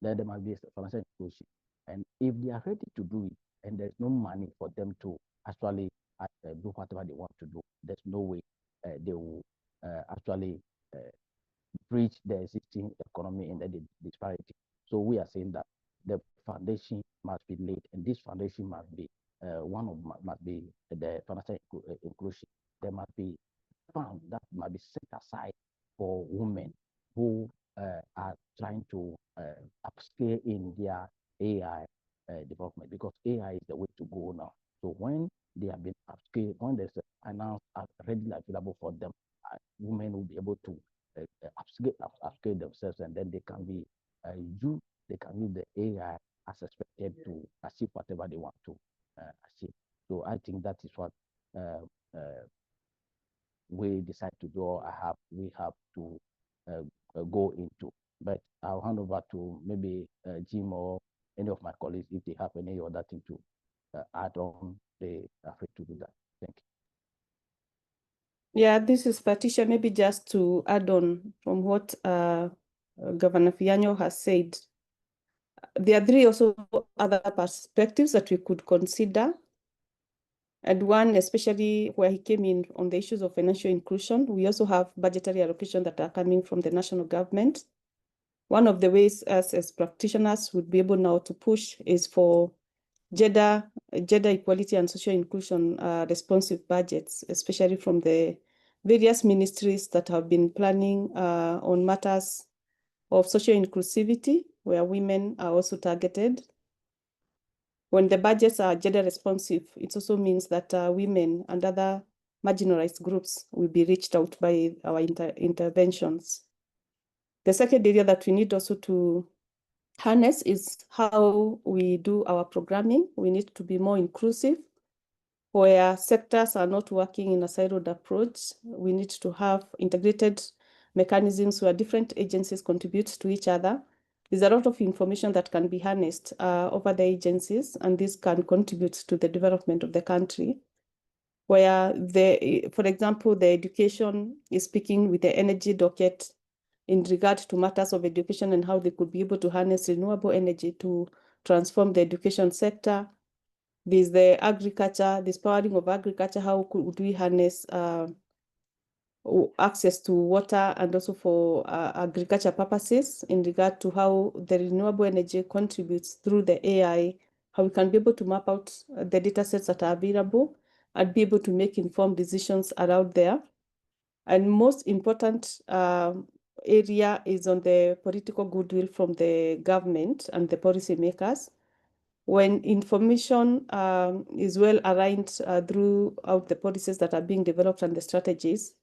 Then there must be financial inclusion. And if they are ready to do it, and there's no money for them to actually do whatever they want to do, there's no way they will actually bridge the existing economy and the disparity. So we are saying that the foundation must be laid, and this foundation must be must be the financial inclusion. There must be fund that might be set aside for women who are trying to upscale in their AI development, because AI is the way to go now. So when they have been upscaled, when there's a finance readily available for them, women will be able to upscale themselves, and then they can be they can use the AI as expected to achieve whatever they want to achieve. So I think that is what we decide to do, or we have to go into. But I'll hand over to maybe Jim or have any other thing to add on, they are free to do that. Thank you. Yeah, this is Patricia. Maybe just to add on from what Governor Fianyo has said. There are three also other perspectives that we could consider. And one, especially where he came in on the issues of financial inclusion, we also have budgetary allocation that are coming from the national government. One of the ways us as practitioners would be able now to push is for gender equality and social inclusion responsive budgets, especially from the various ministries that have been planning on matters of social inclusivity, where women are also targeted. When the budgets are gender responsive, it also means that women and other marginalized groups will be reached out by our interventions. The second area that we need also to harness is how we do our programming. We need to be more inclusive, where sectors are not working in a siloed approach. We need to have integrated mechanisms where different agencies contribute to each other. There's a lot of information that can be harnessed over the agencies, and this can contribute to the development of the country, where for example, the education is speaking with the energy docket in regard to matters of education and how they could be able to harness renewable energy to transform the education sector. There's the agriculture, this powering of agriculture, how could we harness access to water and also for agriculture purposes in regard to how the renewable energy contributes through the AI, how we can be able to map out the data sets that are available and be able to make informed decisions around there. And most important area is on the political goodwill from the government and the policymakers. When information is well aligned throughout the policies that are being developed and the strategies,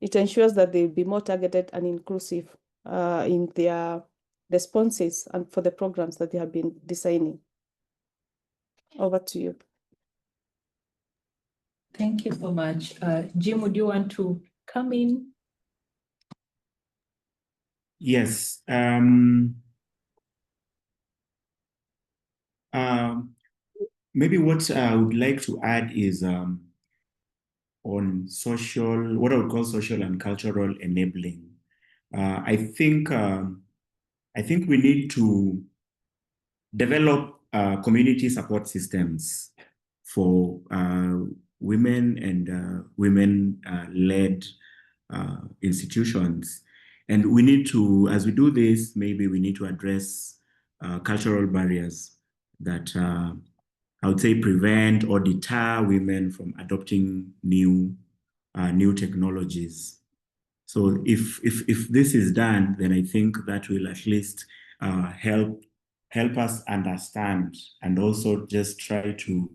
it ensures that they'll be more targeted and inclusive in their responses and for the programs that they have been designing. Over to you. Thank you so much. Jim, would you want to come in? Yes. Maybe what I would like to add is on social, what I would call social and cultural enabling. I think we need to develop community support systems for women and women-led institutions. And we need to, as we do this, maybe we need to address cultural barriers that I would say prevent or deter women from adopting new technologies. So if this is done, then I think that will at least help us understand and also just try to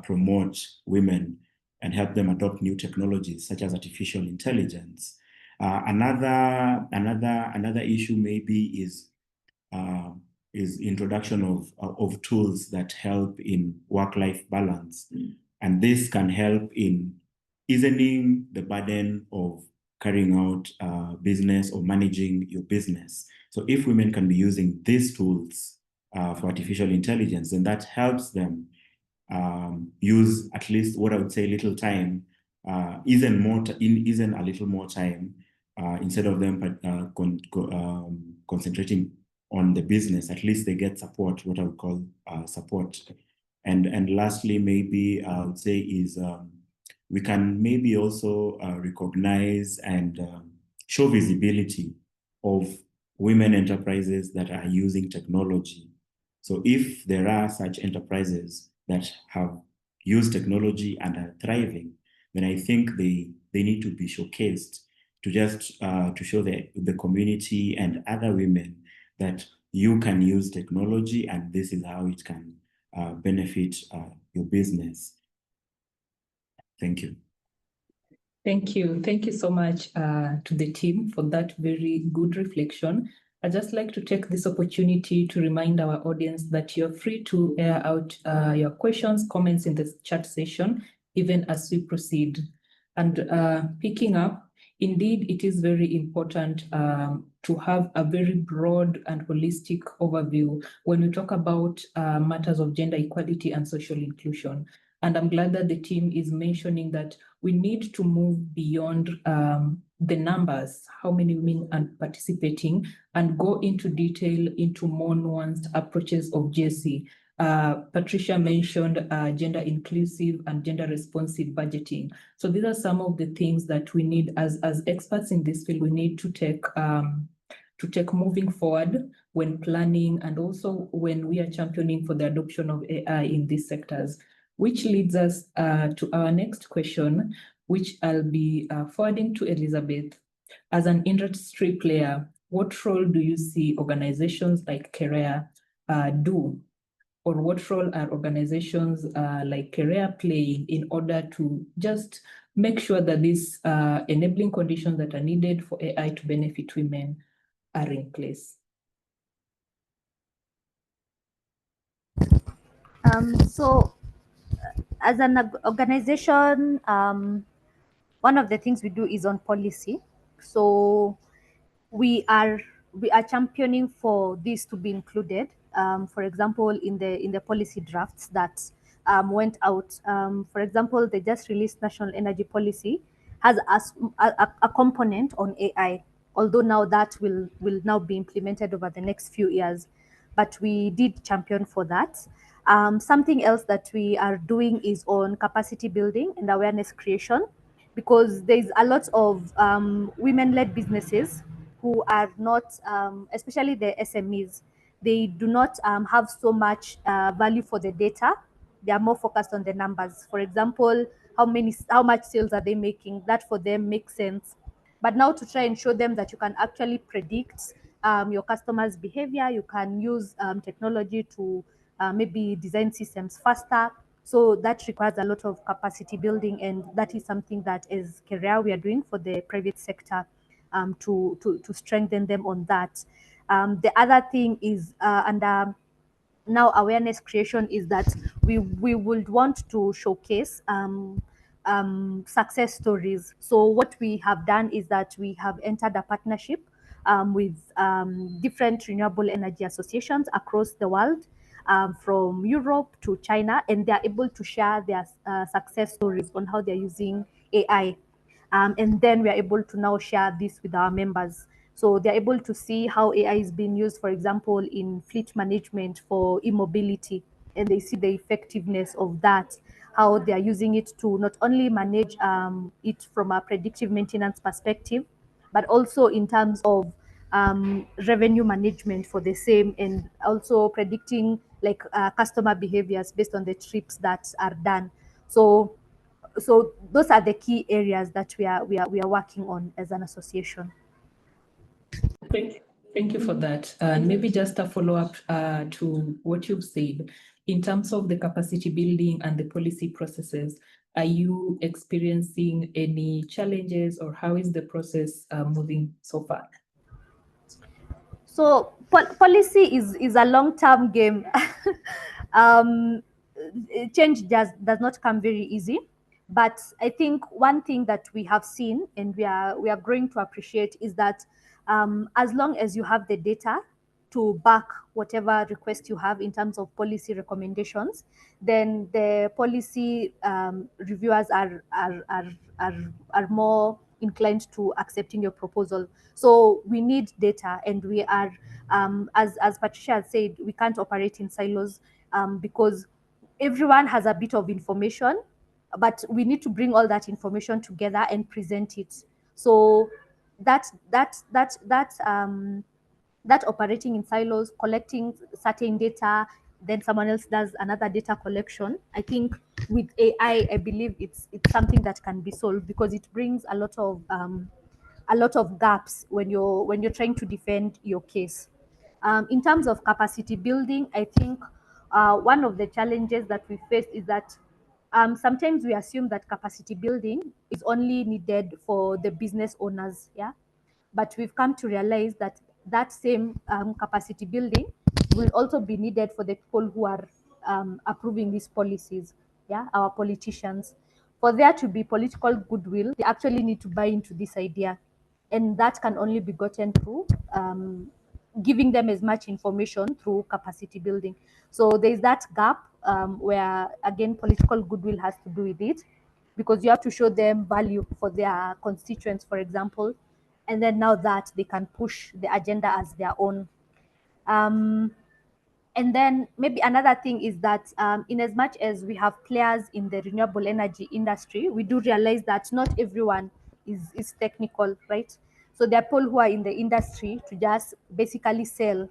promote women and help them adopt new technologies such as artificial intelligence. Another issue maybe is introduction of tools that help in work-life balance. And this can help in easing the burden of carrying out business or managing your business. So if women can be using these tools for artificial intelligence, then that helps them use at least what I would say little time, isn't a little more time instead of them concentrating on the business. At least they get support, what I would call support. And lastly, maybe I would say is we can maybe also recognize and show visibility of women enterprises that are using technology. So if there are such enterprises that have used technology and are thriving, then I think they need to be showcased to just to show the community and other women that you can use technology and this is how it can benefit your business. Thank you. Thank you. Thank you so much to the team for that very good reflection. I'd just like to take this opportunity to remind our audience that you're free to air out your questions, comments in the chat session, even as we proceed. And picking up, indeed, it is very important to have a very broad and holistic overview when we talk about matters of gender equality and social inclusion. And I'm glad that the team is mentioning that we need to move beyond the numbers, how many women are participating, and go into detail into more nuanced approaches of GSE. Patricia mentioned gender inclusive and gender responsive budgeting. So these are some of the things that we need as experts in this field, we need to take moving forward when planning and also when we are championing for the adoption of AI in these sectors, which leads us to our next question, which I'll be forwarding to Elizabeth. As an industry player, what role do you see organizations like Career do? Or what role are organizations like Career playing in order to just make sure that these enabling conditions that are needed for AI to benefit women are in place? So as an organization, one of the things we do is on policy. So we are championing for this to be included. For example, in the policy drafts that went out. For example, they just released National Energy Policy has a component on AI. Although now that will now be implemented over the next few years, but we did champion for that. Something else that we are doing is on capacity building and awareness creation, because there's a lot of women-led businesses who are not, especially the SMEs, they do not have so much value for the data. They are more focused on the numbers. For example, how much sales are they making? That for them makes sense. But now to try and show them that you can actually predict your customers' behavior, you can use technology to maybe design systems faster. So that requires a lot of capacity building, and that is something that as Career we are doing for the private sector to strengthen them on that. The other thing is under now awareness creation is that we would want to showcase success stories. So what we have done is that we have entered a partnership with different renewable energy associations across the world, from Europe to China, and they are able to share their success stories on how they're using AI. And then we are able to now share this with our members. So they're able to see how AI is being used, for example, in fleet management for e-mobility, and they see the effectiveness of that, how they are using it to not only manage it from a predictive maintenance perspective, but also in terms of revenue management for the same, and also predicting like customer behaviors based on the trips that are done. So those are the key areas that we are working on as an association. Thank you for that. And maybe just a follow-up to what you've said. In terms of the capacity building and the policy processes, are you experiencing any challenges, or how is the process moving so far? So policy is a long-term game. Change does not come very easy. But I think one thing that we have seen and we are growing to appreciate is that as long as you have the data to back whatever request you have in terms of policy recommendations, then the policy reviewers are more inclined to accepting your proposal. So we need data, and we are, as Patricia had said, we can't operate in silos because everyone has a bit of information, but we need to bring all that information together and present it. So that operating in silos, collecting certain data, then someone else does another data collection. I think with AI, I believe it's something that can be solved, because it brings a lot of gaps when you're trying to defend your case. In terms of capacity building, I think one of the challenges that we face is that sometimes we assume that capacity building is only needed for the business owners, yeah. But we've come to realize that that same capacity building will also be needed for the people who are approving these policies, yeah, our politicians. For there to be political goodwill, they actually need to buy into this idea. And that can only be gotten through giving them as much information through capacity building. So there's that gap where, again, political goodwill has to do with it, because you have to show them value for their constituents, for example, and then now that they can push the agenda as their own. And then maybe another thing is that in as much as we have players in the renewable energy industry, we do realize that not everyone is technical, right? So there are people who are in the industry to just basically sell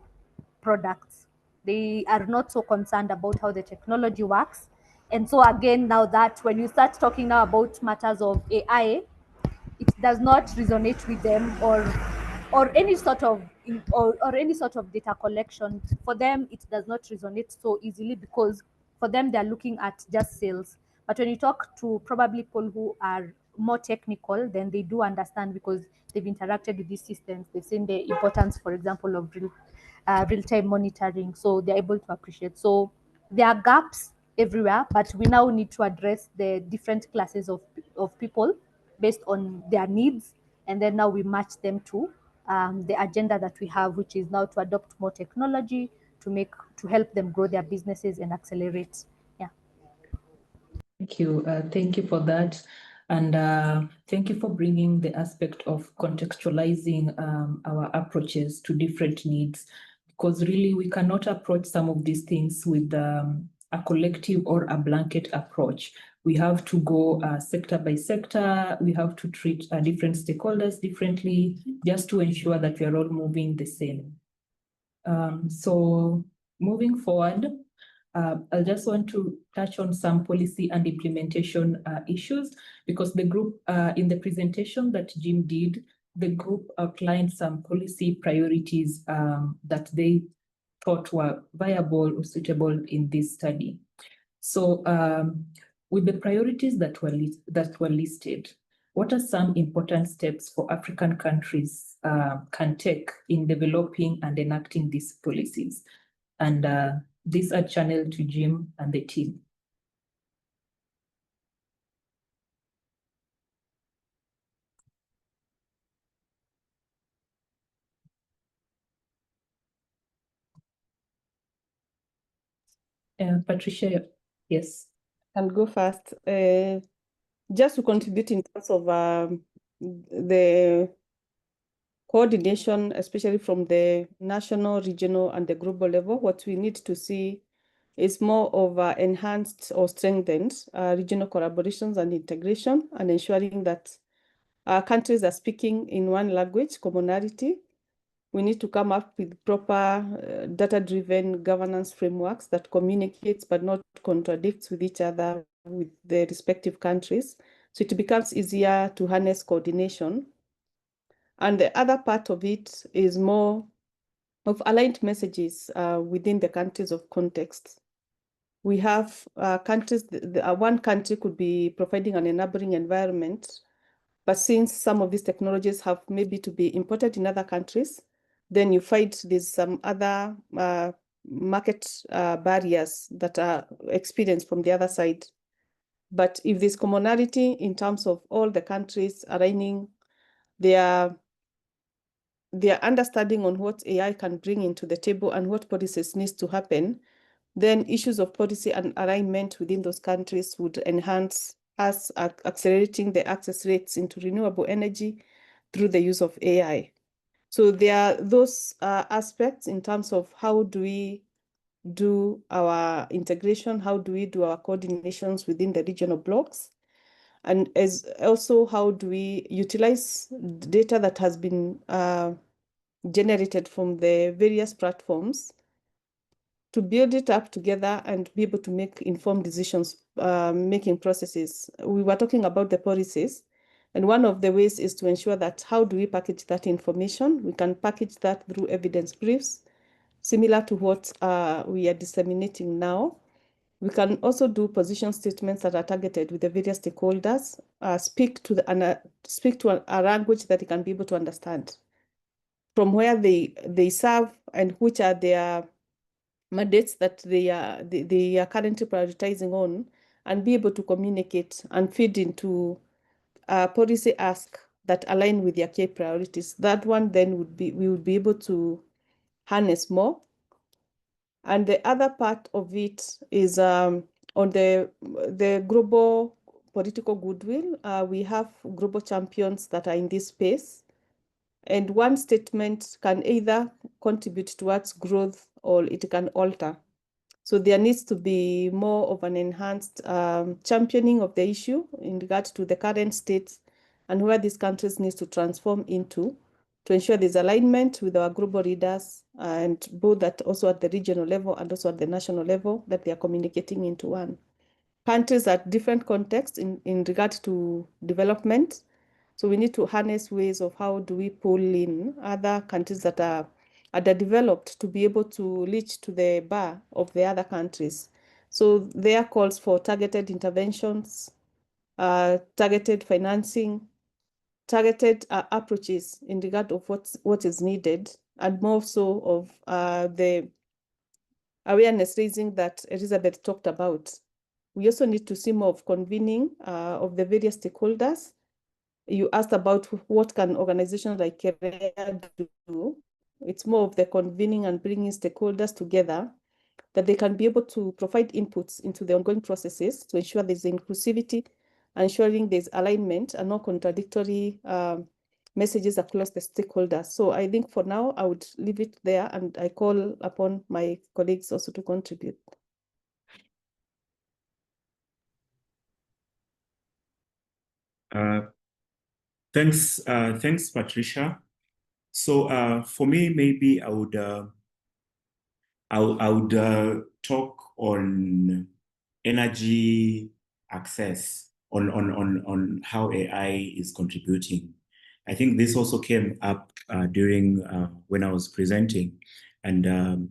products. They are not so concerned about how the technology works. And so again, now that when you start talking now about matters of AI, it does not resonate with them, or any sort of any sort of data collection. For them, it does not resonate so easily, because for them they're looking at just sales. But when you talk to probably people who are more technical, then they do understand, because they've interacted with these systems. They've seen the importance, for example, of real-time monitoring, so they're able to appreciate. So there are gaps everywhere, but we now need to address the different classes of people based on their needs, and then now we match them to the agenda that we have, which is now to adopt more technology to help them grow their businesses and accelerate. Yeah. Thank you. Thank you for that. And thank you for bringing the aspect of contextualizing our approaches to different needs, because really we cannot approach some of these things with a collective or a blanket approach. We have to go sector by sector. We have to treat different stakeholders differently, just to ensure that we are all moving the same. So moving forward, I just want to touch on some policy and implementation issues, because the group, in the presentation that Jim did, the group outlined some policy priorities that they thought were viable or suitable in this study. So with the priorities that were listed, what are some important steps for African countries can take in developing and enacting these policies? And these are channeled to Jim and the team. Patricia, yes. I'll go first. Just to contribute in terms of the coordination, especially from the national, regional, and the global level, what we need to see is more of enhanced or strengthened regional collaborations and integration, and ensuring that countries are speaking in one language, commonality. We need to come up with proper data-driven governance frameworks that communicates but not contradicts with each other with the respective countries. So it becomes easier to harness coordination. And the other part of it is more of aligned messages within the countries of context. We have countries, one country could be providing an enabling environment, but since some of these technologies have maybe to be imported in other countries, then you find there's some other market barriers that are experienced from the other side. But if there's commonality in terms of all the countries aligning their understanding on what AI can bring into the table and what policies needs to happen, then issues of policy and alignment within those countries would enhance us accelerating the access rates into renewable energy through the use of AI. So there are those aspects in terms of how do we do our integration, how do we do our coordinations within the regional blocks, and as also how do we utilize data that has been generated from the various platforms to build it up together and be able to make informed decisions making processes. We were talking about the policies, and one of the ways is to ensure that how do we package that information? We can package that through evidence briefs, similar to what we are disseminating now. We can also do position statements that are targeted with the various stakeholders, speak to a language that they can be able to understand, from where they serve and which are their mandates that they are currently prioritizing on, and be able to communicate and feed into policy ask that align with their key priorities. That one then we would be able to harness more. And the other part of it is on the global political goodwill. We have global champions that are in this space. And one statement can either contribute towards growth or it can alter. So there needs to be more of an enhanced championing of the issue in regard to the current state and where these countries need to transform into to ensure there's alignment with our global leaders and both also at the regional level and also at the national level that they are communicating into one. Countries at different contexts in regard to development. So we need to harness ways of how do we pull in other countries that are developed to be able to reach to the bar of the other countries. So there are calls for targeted interventions, targeted financing, targeted approaches in regard of what is needed, and more so of the awareness raising that Elizabeth talked about. We also need to see more of convening of the various stakeholders. You asked about what can organizations like CAREA do. It's more of the convening and bringing stakeholders together that they can be able to provide inputs into the ongoing processes to ensure there's inclusivity, ensuring there's alignment and no contradictory messages across the stakeholders. So I think for now, I would leave it there and I call upon my colleagues also to contribute. Thanks, Patricia. So for me, maybe I would talk on energy access, on how AI is contributing. I think this also came up during when I was presenting, and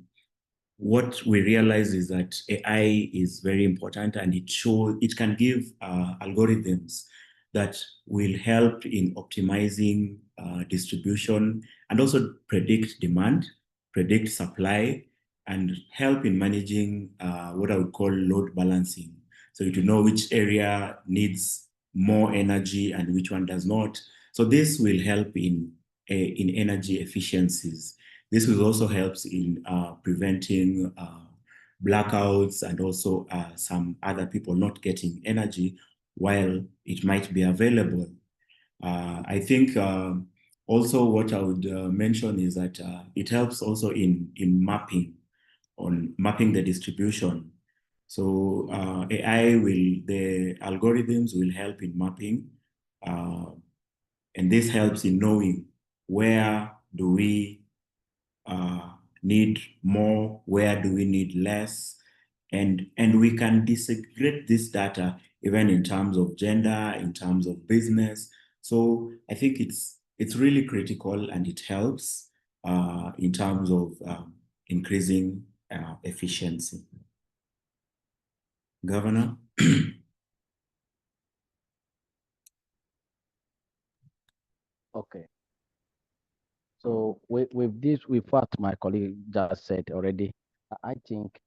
what we realize is that AI is very important, and it can give algorithms that will help in optimizing distribution and also predict demand, predict supply, and help in managing what I would call load balancing. So you to know which area needs more energy and which one does not. So this will help in energy efficiencies. This will also help in preventing blackouts and also some other people not getting energy while it might be available. I think also what I would mention is that it helps also in mapping the distribution. So the algorithms will help in mapping, and this helps in knowing where do we need more, where do we need less, and we can disaggregate this data even in terms of gender, in terms of business. So I think it's really critical, and it helps in terms of increasing efficiency. Governor? Okay. So with what my colleague just said already, I think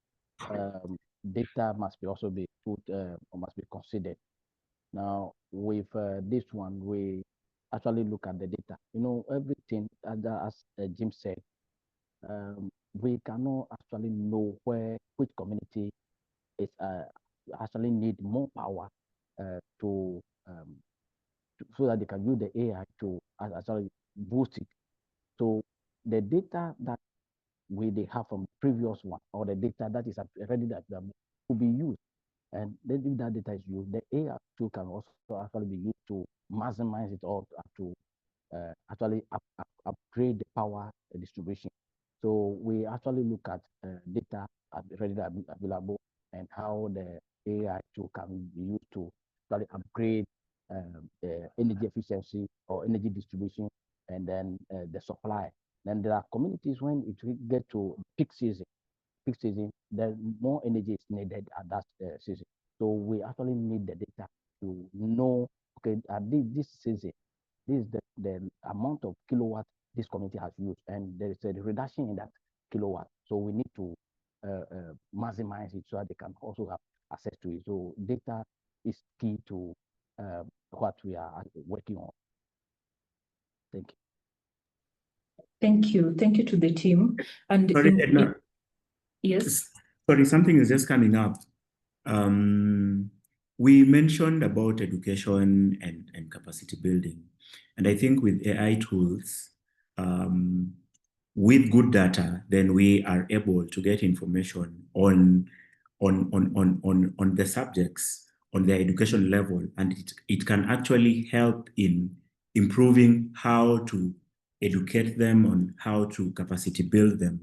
data must also be put or must be considered. Now with this one, we actually look at the data. You know, everything as Jim said, we cannot actually know which community is actually need more power to so that they can use the AI to actually boost it. So the data that they have from previous one, or the data that is already that will be used, and then if that data is used, the AI tool can also actually be used to maximize it all to actually upgrade the power distribution. So we actually look at data readily available and how the AI tool can be used to actually upgrade the energy efficiency or energy distribution, and then the supply. Then there are communities when it get to peak season, then more energy is needed at that season. So we actually need the data to know, okay, at this season, this is the amount of kilowatt this community has used, and there is a reduction in that kilowatt. So we need to maximize it so that they can also have access to it. So data is key to what we are working on. Thank you. Thank you. Thank you to the team. And Sorry, Edna. Yes. Sorry, something is just coming up. We mentioned about education and capacity building. And I think with AI tools, with good data, then we are able to get information on the subjects, on their education level, and it can actually help in improving how to educate them on how to capacity build them.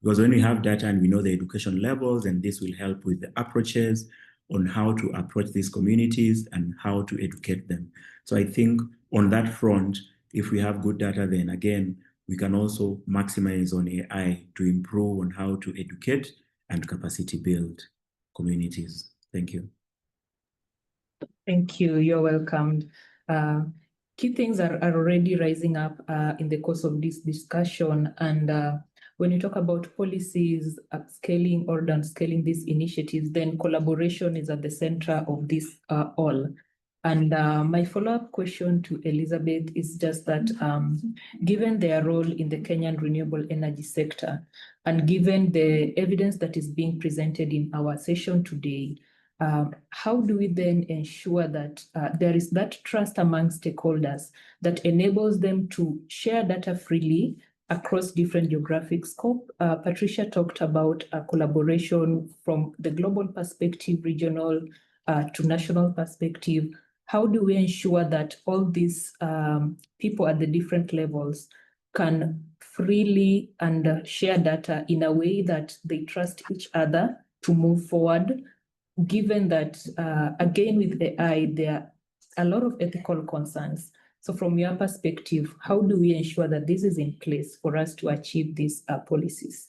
Because when we have data and we know the education levels, and this will help with the approaches on how to approach these communities and how to educate them. So I think on that front, if we have good data, then again, we can also maximize on AI to improve on how to educate and capacity build communities. Thank you. Thank you. You're welcome. Key things are already rising up in the course of this discussion. And when you talk about policies, upscaling or downscaling these initiatives, then collaboration is at the center of this all. And my follow-up question to Elizabeth is just that given their role in the Kenyan renewable energy sector, and given the evidence that is being presented in our session today, how do we then ensure that there is that trust among stakeholders that enables them to share data freely across different geographic scope? Patricia talked about collaboration from the global perspective, regional to national perspective. How do we ensure that all these people at the different levels can freely and share data in a way that they trust each other to move forward, given that, again, with AI, there are a lot of ethical concerns. So from your perspective, how do we ensure that this is in place for us to achieve these policies?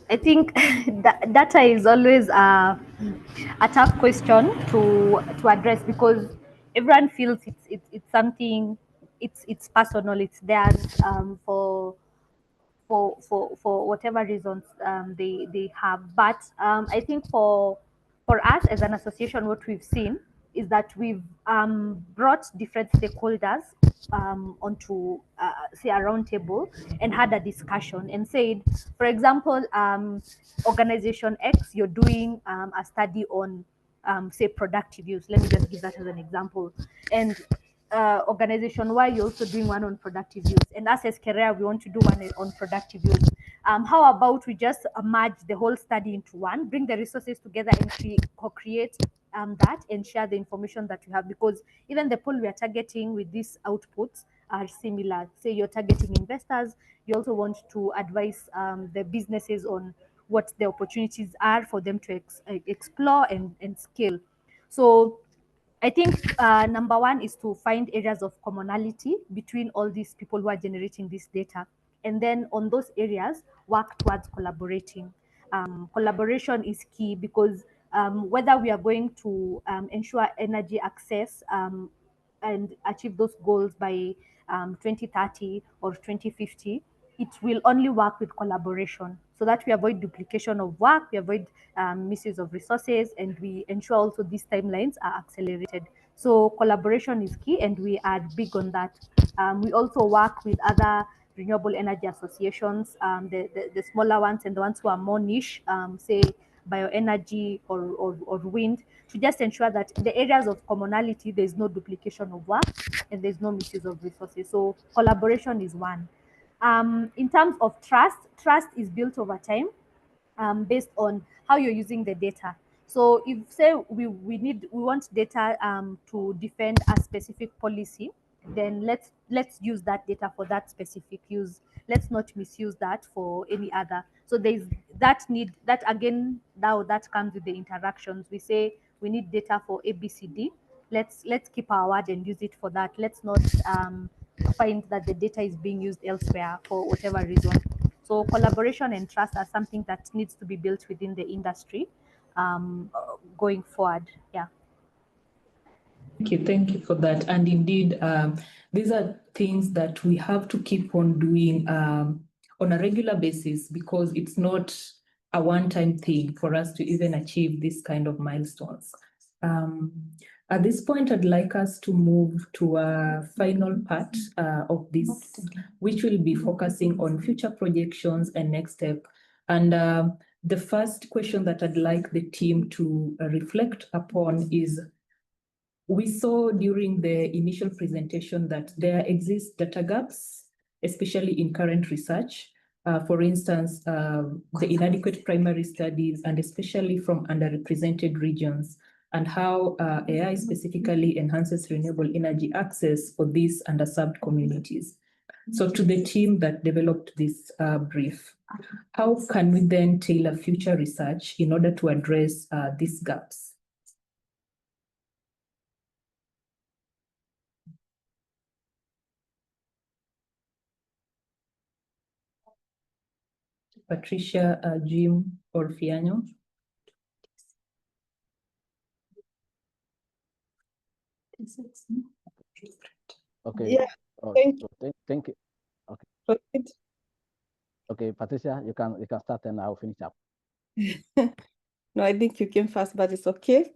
I think data is always a tough question to address, because everyone feels it's something, it's personal, it's theirs, for whatever reasons they have. But I think for us as an association, what we've seen is that we've brought different stakeholders onto say a round table and had a discussion and said, for example, organization X, you're doing a study on say productive use. Let me just give that as an example. And organization Y, you're also doing one on productive use, and us as Kerea, we want to do one on productive use. How about we just merge the whole study into one, bring the resources together and co-create that and share the information that we have, because even the pool we are targeting with these outputs are similar. Say you're targeting investors, you also want to advise the businesses on what the opportunities are for them to explore and scale. So I think number one is to find areas of commonality between all these people who are generating this data. And then on those areas, work towards collaborating. Collaboration is key, because whether we are going to ensure energy access and achieve those goals by 2030 or 2050, it will only work with collaboration, so that we avoid duplication of work, we avoid misuse of resources, and we ensure also these timelines are accelerated. So collaboration is key, and we are big on that. We also work with other renewable energy associations, the smaller ones and the ones who are more niche, say bioenergy or wind, to just ensure that the areas of commonality, there's no duplication of work and there's no misuse of resources. So collaboration is one. In terms of trust is built over time, based on how you're using the data. So if say we want data to defend a specific policy, then let's use that data for that specific use. Let's not misuse that for any other. So there's that need, that again, now that comes with the interactions. We say we need data for ABCD. Let's keep our word and use it for that. Let's not find that the data is being used elsewhere for whatever reason. So collaboration and trust are something that needs to be built within the industry going forward. Yeah. Thank you for that. And indeed, these are things that we have to keep on doing on a regular basis, because it's not a one-time thing for us to even achieve this kind of milestones. At this point, I'd like us to move to a final part of this, which will be focusing on future projections and next step. And the first question that I'd like the team to reflect upon is, we saw during the initial presentation that there exist data gaps, especially in current research. For instance, the inadequate primary studies, and especially from underrepresented regions, and how AI specifically enhances renewable energy access for these underserved communities. So to the team that developed this brief, how can we then tailor future research in order to address these gaps? Patricia, Jim, or Fiano? Okay. Yeah, thank you. Thank you. Right. Okay, Patricia, you can start and I'll finish up. No, I think you came first, but it's okay.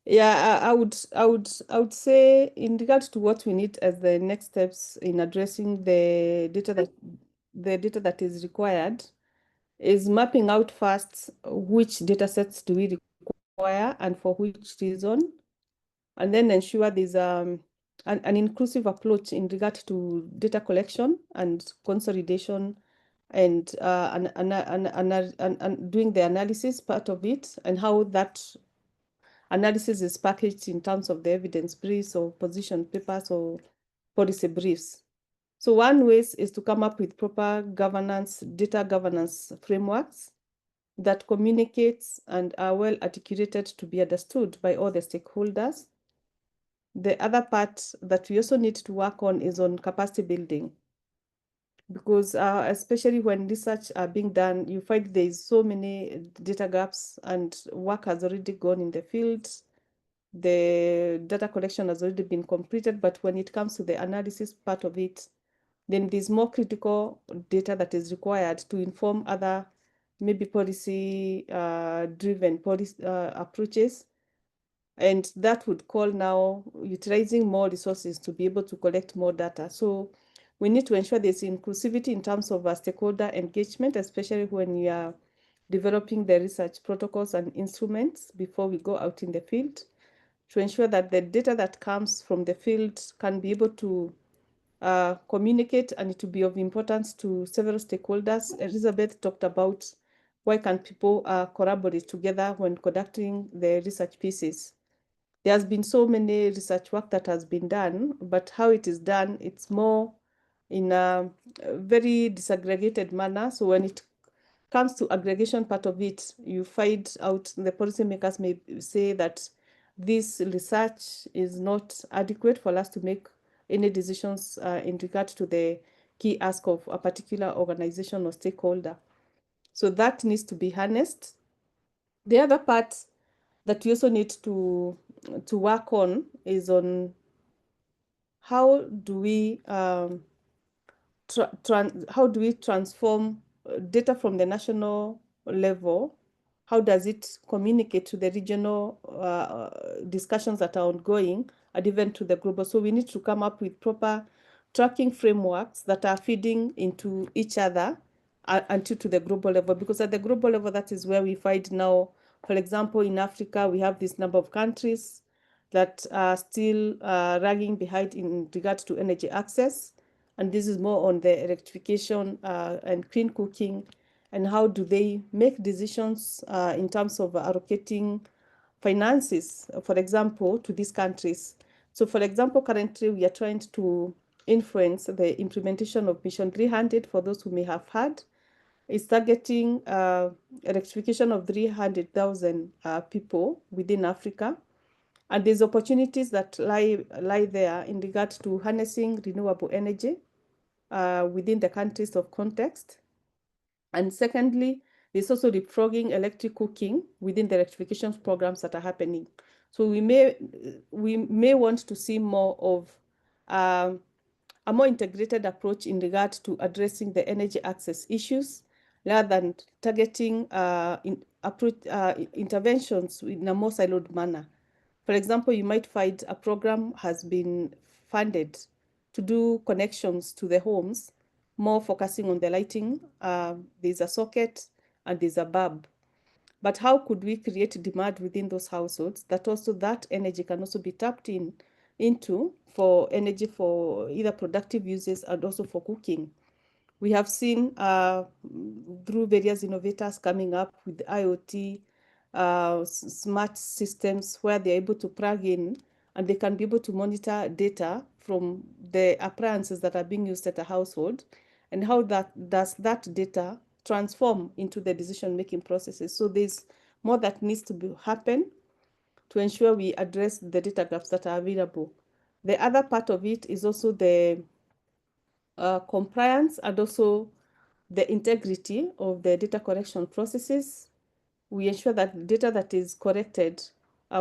Yeah, I would say in regards to what we need as the next steps in addressing the data that is required, is mapping out first which data sets do we require and for which reason, and then ensure there's an inclusive approach in regard to data collection and consolidation, and doing the analysis part of it, and how that analysis is packaged in terms of the evidence briefs or position papers or policy briefs. So one way is to come up with proper data governance frameworks that communicates and are well articulated to be understood by all the stakeholders. The other part that we also need to work on is on capacity building, because especially when research are being done, you find there is so many data gaps and work has already gone in the field. The data collection has already been completed, but when it comes to the analysis part of it, then there's more critical data that is required to inform other maybe policy driven policy approaches. And that would call now utilizing more resources to be able to collect more data. So we need to ensure there's inclusivity in terms of stakeholder engagement, especially when you are developing the research protocols and instruments before we go out in the field, to ensure that the data that comes from the field can be able to communicate and to be of importance to several stakeholders. Elizabeth talked about why can people collaborate together when conducting the research pieces. There has been so many research work that has been done, but how it is done, it's more in a very disaggregated manner. So when it comes to aggregation part of it, you find out the policymakers may say that this research is not adequate for us to make any decisions in regard to the key ask of a particular organization or stakeholder. So that needs to be harnessed. The other part that we also need to work on is on how do we transform data from the national level? How does it communicate to the regional discussions that are ongoing and even to the global? So we need to come up with proper tracking frameworks that are feeding into each other until to the global level, because at the global level, that is where we find now, for example, in Africa, we have this number of countries that are still lagging behind in regard to energy access. And this is more on the electrification and clean cooking, and how do they make decisions in terms of allocating finances, for example, to these countries. So for example, currently we are trying to influence the implementation of Mission 300, for those who may have heard. It's targeting electrification of 300,000 people within Africa. And there's opportunities that lie there in regard to harnessing renewable energy within the countries of context. And secondly, there's also leapfrogging electric cooking within the electrification programs that are happening. So we may want to see more of a more integrated approach in regard to addressing the energy access issues, rather than targeting interventions in a more siloed manner. For example, you might find a program has been funded to do connections to the homes, more focusing on the lighting. There's a socket and there's a bulb. But how could we create demand within those households that also that energy can also be tapped into for energy for either productive uses and also for cooking? We have seen through various innovators coming up with IoT, smart systems where they're able to plug in and they can be able to monitor data from the appliances that are being used at a household and how does that data transform into the decision-making processes. So there's more that needs to happen to ensure we address the data gaps that are available. The other part of it is also the compliance and also the integrity of the data collection processes. We ensure that data that is collected,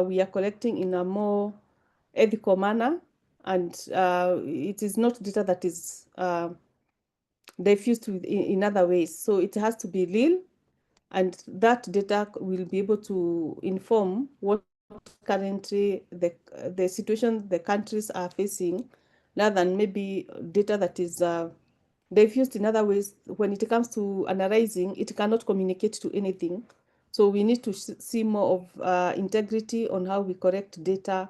we are collecting in a more ethical manner, and it is not data that is diffused in other ways. So it has to be real, and that data will be able to inform what currently the situation the countries are facing, rather than maybe data that is diffused in other ways. When it comes to analyzing, it cannot communicate to anything. So we need to see more of integrity on how we collect data.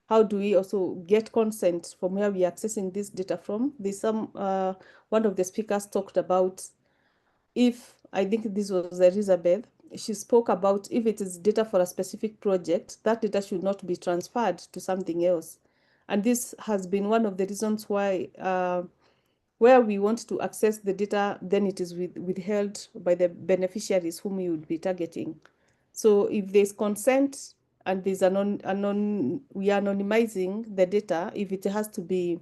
How do we also get consent from where we are accessing this data from? There's some, one of the speakers talked about, if, I think this was Elizabeth, she spoke about if it is data for a specific project, that data should not be transferred to something else. And this has been one of the reasons why where we want to access the data, then it is withheld by the beneficiaries whom we would be targeting. So if there's consent and there's we are anonymizing the data, if it has to be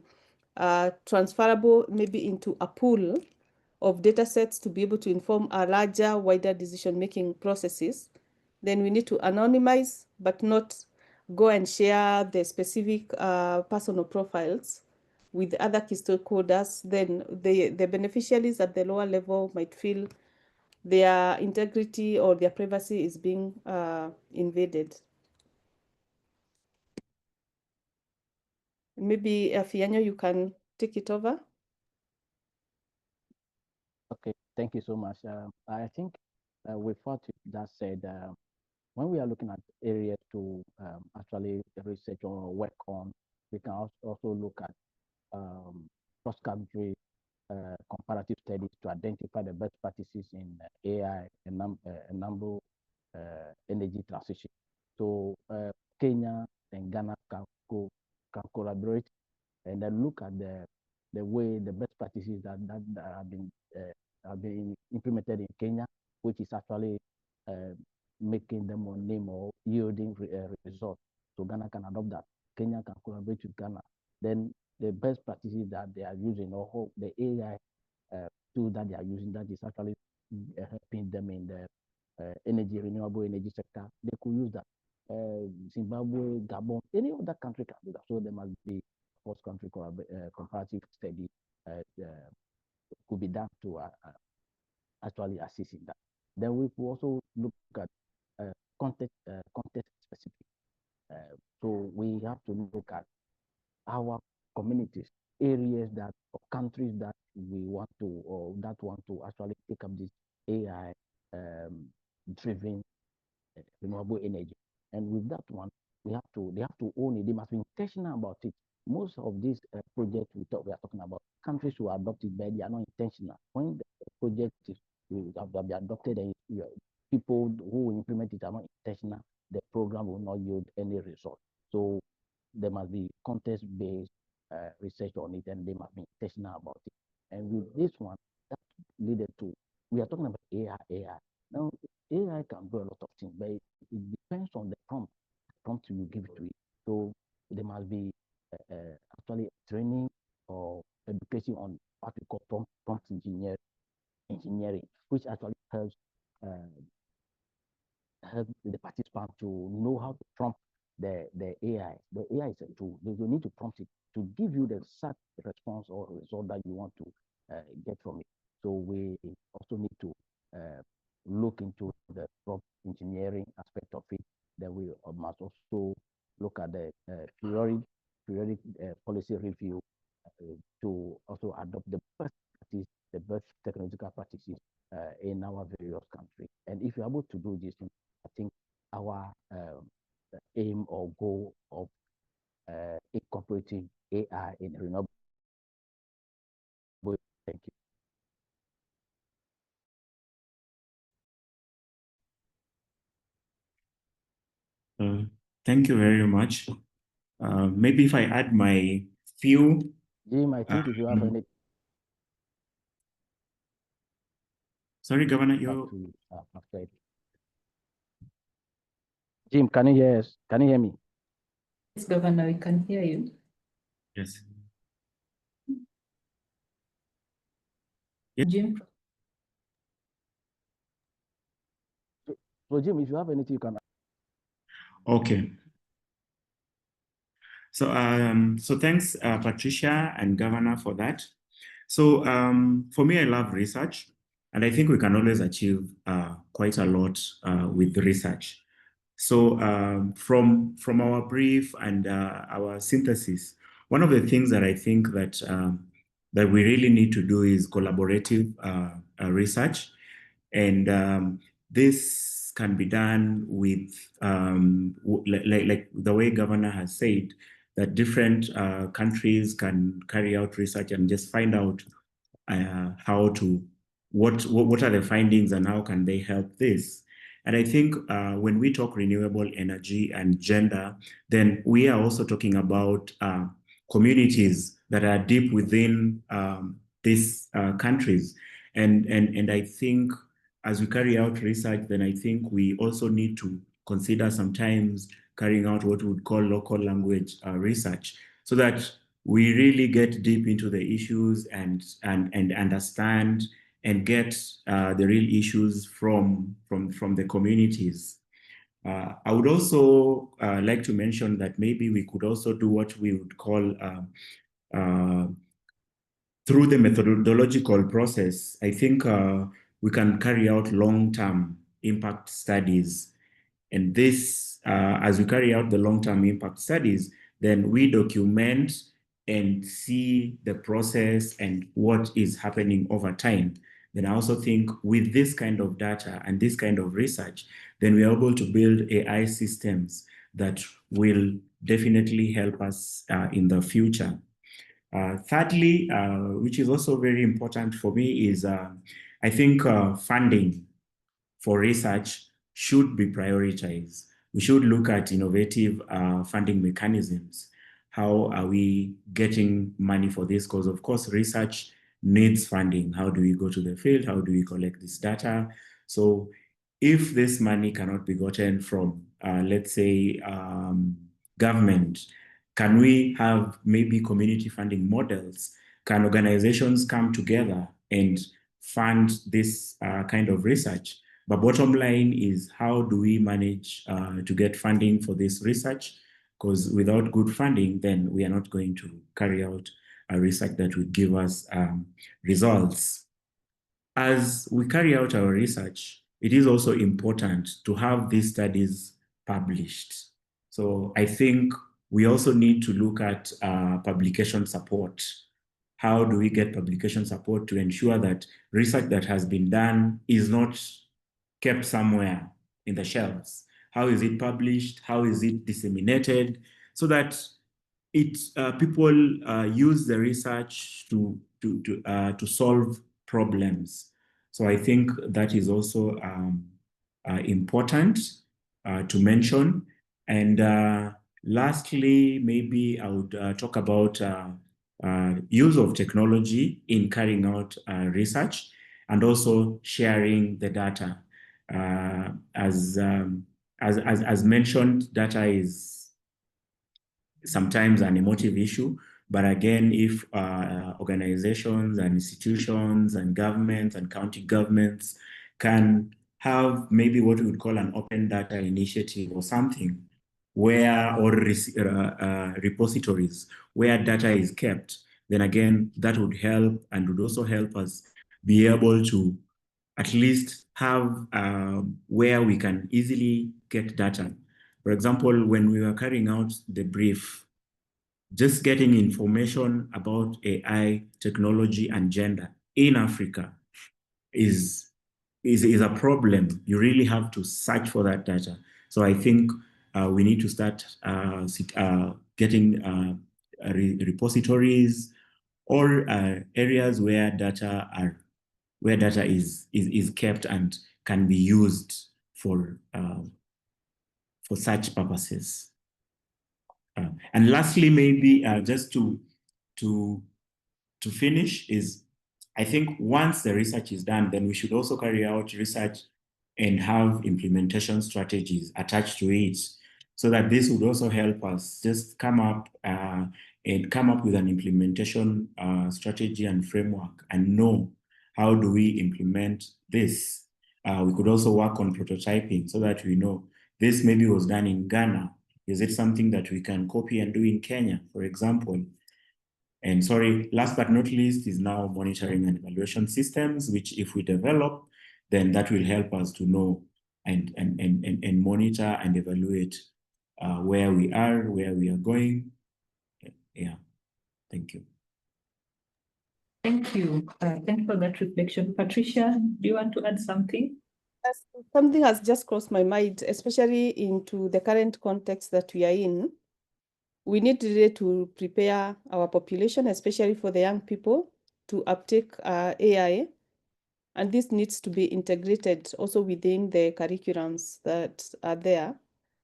transferable maybe into a pool of data sets to be able to inform a larger, wider decision-making processes, then we need to anonymize, but not go and share the specific personal profiles with other key stakeholders. Then the beneficiaries at the lower level might feel their integrity or their privacy is being invaded. Maybe Fianyo, you can take it over. Okay, thank you so much. I think with what you just said, when we are looking at areas to actually research or work on, we can also look at cross-country comparative studies to identify the best practices in AI and number energy transition. So Kenya and Ghana can collaborate and then look at the way the best practices that have been implemented in Kenya, which is actually making them on name or yielding results. So Ghana can adopt that. Kenya can collaborate with Ghana. Then the best practices that they are using, or the AI tool that they are using, that is actually helping them in the renewable energy sector, they could use that. Zimbabwe, Gabon, any other country can do that. So there must be cross-country comparative study could be done to actually assist in that. Then we could also look at context specific. So we have to look at our communities, areas that, or countries that we want to, or that want to actually take up this AI driven renewable energy. And with that one, they have to own it. They must be intentional about it. Most of these projects we are talking about, countries who adopt it, but they are not intentional. When the project is have been adopted and people who implement it are not intentional, the program will not yield any result. So there must be context-based research on it, and they must be intentional about it. And with this one, that leaded to, we are talking about AI. Now, AI can do a lot of things, but it depends on the prompt you give to it. So there must be actually training or education on what we call prompt engineering, which actually helps help the participant to know how to prompt the AI. The AI is a tool. You need to prompt it to give you the exact response or result that you want to get from it. So we also need to look into the prompt engineering aspect of it. Then we must also look at various countries. And if you're able to do this, I think our aim or goal of incorporating AI in renewable. Thank you. Thank you very much. Maybe if I add my few. Jim, I think if you have any. Sorry, Governor, Jim, can you hear us? Can you hear me? Yes, Governor, we can hear you. Yes. Jim. So Jim, if you have anything, you can. Okay. So, so thanks, Patricia and Governor, for that. So, for me, I love research, and I think we can always achieve quite a lot with research. So, from our brief and our synthesis, one of the things that I think that that we really need to do is collaborative research, and this can be done with like the way Governor has said, that different countries can carry out research and just find out how to, what are the findings and how can they help this. And I think when we talk renewable energy and gender, then we are also talking about communities that are deep within these countries. And I think as we carry out research, then I think we also need to consider sometimes carrying out what we would call local language research, so that we really get deep into the issues and understand and get the real issues from the communities. I would also like to mention that maybe we could also do what we would call through the methodological process. I think we can carry out long-term impact studies. And this, as we carry out the long-term impact studies, then we document and see the process and what is happening over time. Then I also think with this kind of data and this kind of research, then we are able to build AI systems that will definitely help us in the future. Thirdly, which is also very important for me, is I think funding for research should be prioritized. We should look at innovative funding mechanisms. How are we getting money for this? Because of course, research needs funding. How do we go to the field? How do we collect this data? So if this money cannot be gotten from, let's say, government, can we have maybe community funding models? Can organizations come together and fund this kind of research? But bottom line is, how do we manage to get funding for this research? Because without good funding, then we are not going to carry out a research that would give us results. As we carry out our research, it is also important to have these studies published. So I think we also need to look at publication support. How do we get publication support to ensure that research that has been done is not kept somewhere in the shelves? How is it published? How is it disseminated? So that people use the research to solve problems. So I think that is also important to mention. And lastly, maybe I would talk about use of technology in carrying out research, and also sharing the data. As mentioned, data is sometimes an emotive issue, but again, if organizations and institutions and governments and county governments can have maybe what we would call an open data initiative or something, where, or repositories where data is kept, then again, that would help, and would also help us be able to at least have where we can easily get data. For example, when we were carrying out the brief, just getting information about AI, technology, and gender in Africa is is a problem, you really have to search for that data. So I think we need to start getting repositories or areas where data is kept and can be used for such purposes. And lastly, maybe just to finish is, I think once the research is done, then we should also carry out research and have implementation strategies attached to it, so that this would also help us just come up with an implementation strategy and framework and know how do we implement this. We could also work on prototyping so that we know this maybe was done in Ghana. Is it something that we can copy and do in Kenya, for example? And sorry, last but not least is now monitoring and evaluation systems, which if we develop, then that will help us to know and monitor and evaluate where we are going. Yeah, thank you. Thank you. Thank you for that reflection. Patricia, do you want to add something? Something has just crossed my mind, especially into the current context that we are in. We need really to prepare our population, especially for the young people, to uptake AI. And this needs to be integrated also within the curriculums that are there.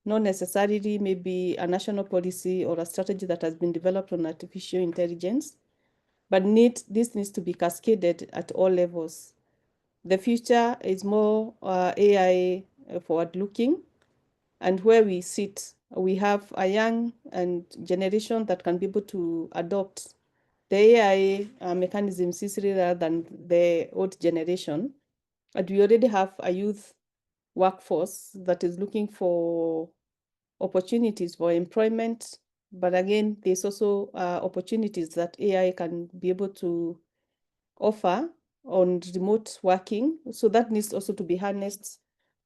Not necessarily maybe a national policy or a strategy that has been developed on artificial intelligence, but this needs to be cascaded at all levels. The future is more AI forward-looking, and where we sit, we have a young and generation that can be able to adopt the AI mechanisms easily rather than the old generation. And we already have a youth workforce that is looking for opportunities for employment. But again, there's also opportunities that AI can be able to offer on remote working. So that needs also to be harnessed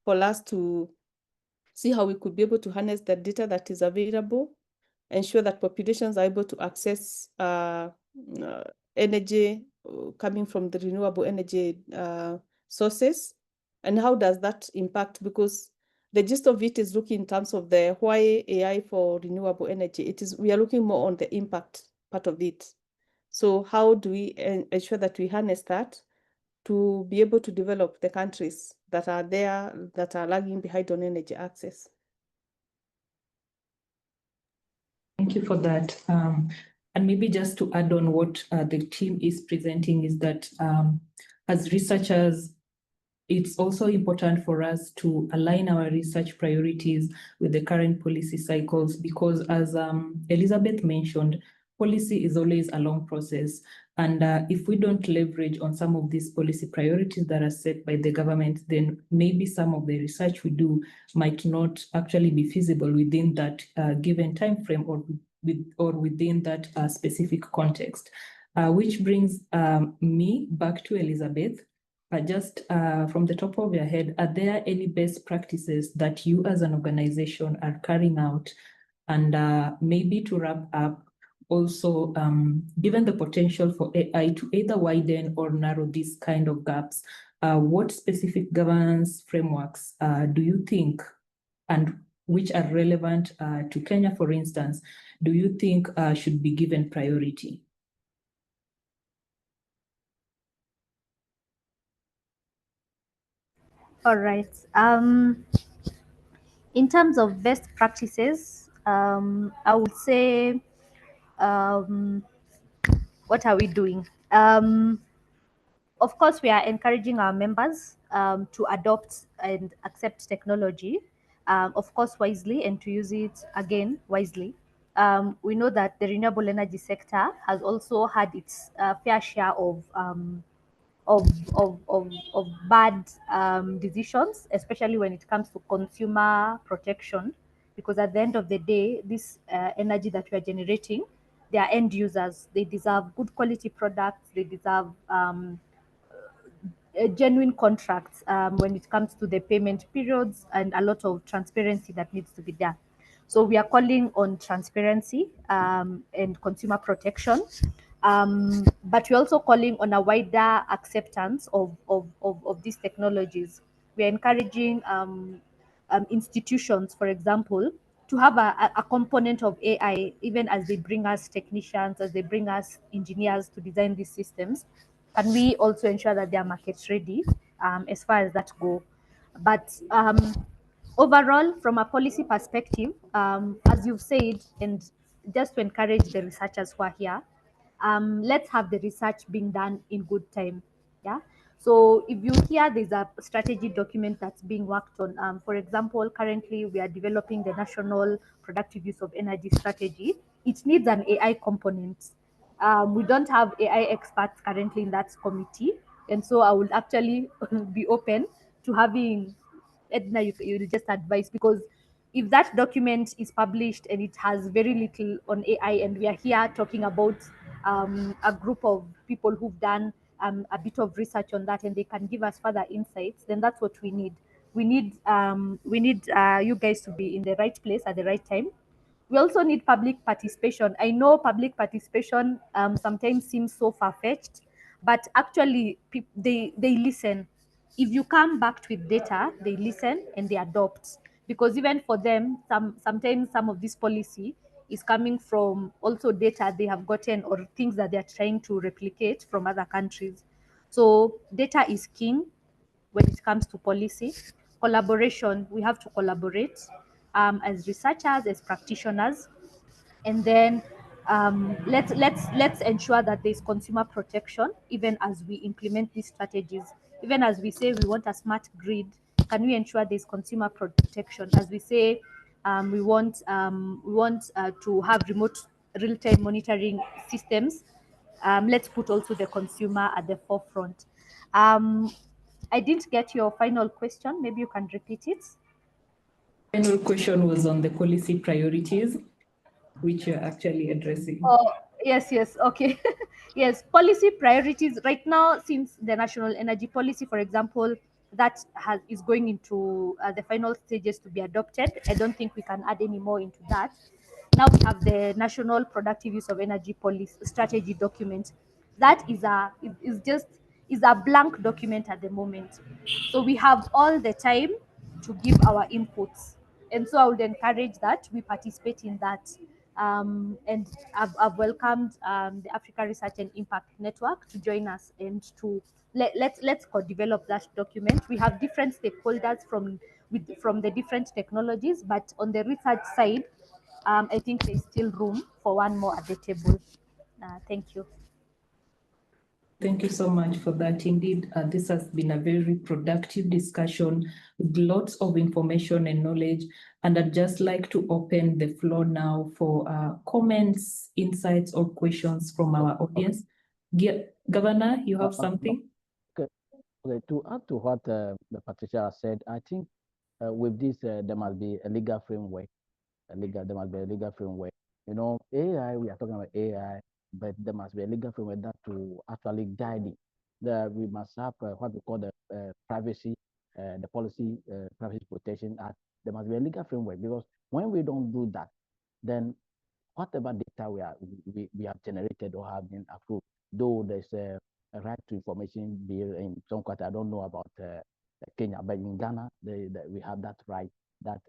for us to see how we could be able to harness the data that is available, ensure that populations are able to access energy coming from the renewable energy sources. And how does that impact? Because the gist of it is looking in terms of the why AI for renewable energy. We are looking more on the impact part of it. So how do we ensure that we harness that to be able to develop the countries that are there, that are lagging behind on energy access? Thank you for that. And maybe just to add on what the team is presenting is that as researchers, it's also important for us to align our research priorities with the current policy cycles, because as Elizabeth mentioned, policy is always a long process. And if we don't leverage on some of these policy priorities that are set by the government, then maybe some of the research we do might not actually be feasible within that given time frame or within that specific context. Which brings me back to Elizabeth. Just from the top of your head, are there any best practices that you as an organization are carrying out? And maybe to wrap up, also, given the potential for AI to either widen or narrow these kind of gaps, what specific governance frameworks do you think, and which are relevant to Kenya, for instance, do you think should be given priority? All right. In terms of best practices, I would say, what are we doing? Of course, we are encouraging our members to adopt and accept technology, of course, wisely, and to use it again wisely. We know that the renewable energy sector has also had its fair share of bad decisions, especially when it comes to consumer protection, because at the end of the day, this energy that we are generating, they are end users. They deserve good quality products. They deserve genuine contracts when it comes to the payment periods, and a lot of transparency that needs to be there. So we are calling on transparency and consumer protection. but we're also calling on a wider acceptance of these technologies. We're encouraging institutions, for example, to have a component of AI, even as they bring us technicians, as they bring us engineers to design these systems. Can we also ensure that they are market ready as far as that go? But overall, from a policy perspective, as you've said, and just to encourage the researchers who are here, let's have the research being done in good time. Yeah. So if you hear there's a strategy document that's being worked on, for example, currently we are developing the National Productive Use of Energy Strategy. It needs an AI component. We don't have AI experts currently in that committee, and so I would actually be open to having Edna, you'll just advise, because if that document is published and it has very little on AI, and we are here talking about a group of people who've done a bit of research on that, and they can give us further insights, then that's what we need. We need you guys to be in the right place at the right time. We also need public participation. I know public participation sometimes seems so far-fetched, but actually they listen. If you come back with data, they listen and they adopt. Because even for them, sometimes some of this policy is coming from also data they have gotten or things that they are trying to replicate from other countries. So data is king when it comes to policy. Collaboration, we have to collaborate as researchers, as practitioners, and then let's ensure that there's consumer protection even as we implement these strategies. Even as we say we want a smart grid, can we ensure there's consumer protection? As we say we want to have remote real-time monitoring systems, let's put also the consumer at the forefront. I didn't get your final question. Maybe you can repeat it. Final question was on the policy priorities, which you're actually addressing. Oh, yes, okay. Yes, policy priorities right now, since the national energy policy, for example, that is going into the final stages to be adopted. I don't think we can add any more into that. Now we have the national productive use of energy policy strategy document. That is a blank document at the moment. So we have all the time to give our inputs. And so I would encourage that we participate in that. And I've welcomed the Africa Research and Impact Network to join us and to let's co-develop that document. We have different stakeholders from the different technologies, but on the research side, I think there's still room for one more at the table. Thank you. Thank you so much for that. Indeed, this has been a very productive discussion with lots of information and knowledge. And I'd just like to open the floor now for comments, insights, or questions from our audience. Governor, you have something? Okay. To add to what Patricia said, I think with this, there must be a legal framework. There must be a legal framework. You know, AI, we are talking about AI, but there must be a legal framework that to actually guide it. We must have what we call the privacy, the policy privacy protection act. There must be a legal framework, because when we don't do that, then whatever data we have generated or have been approved, though there's a right to information bill in some countries, I don't know about Kenya, but in Ghana, we have that right, that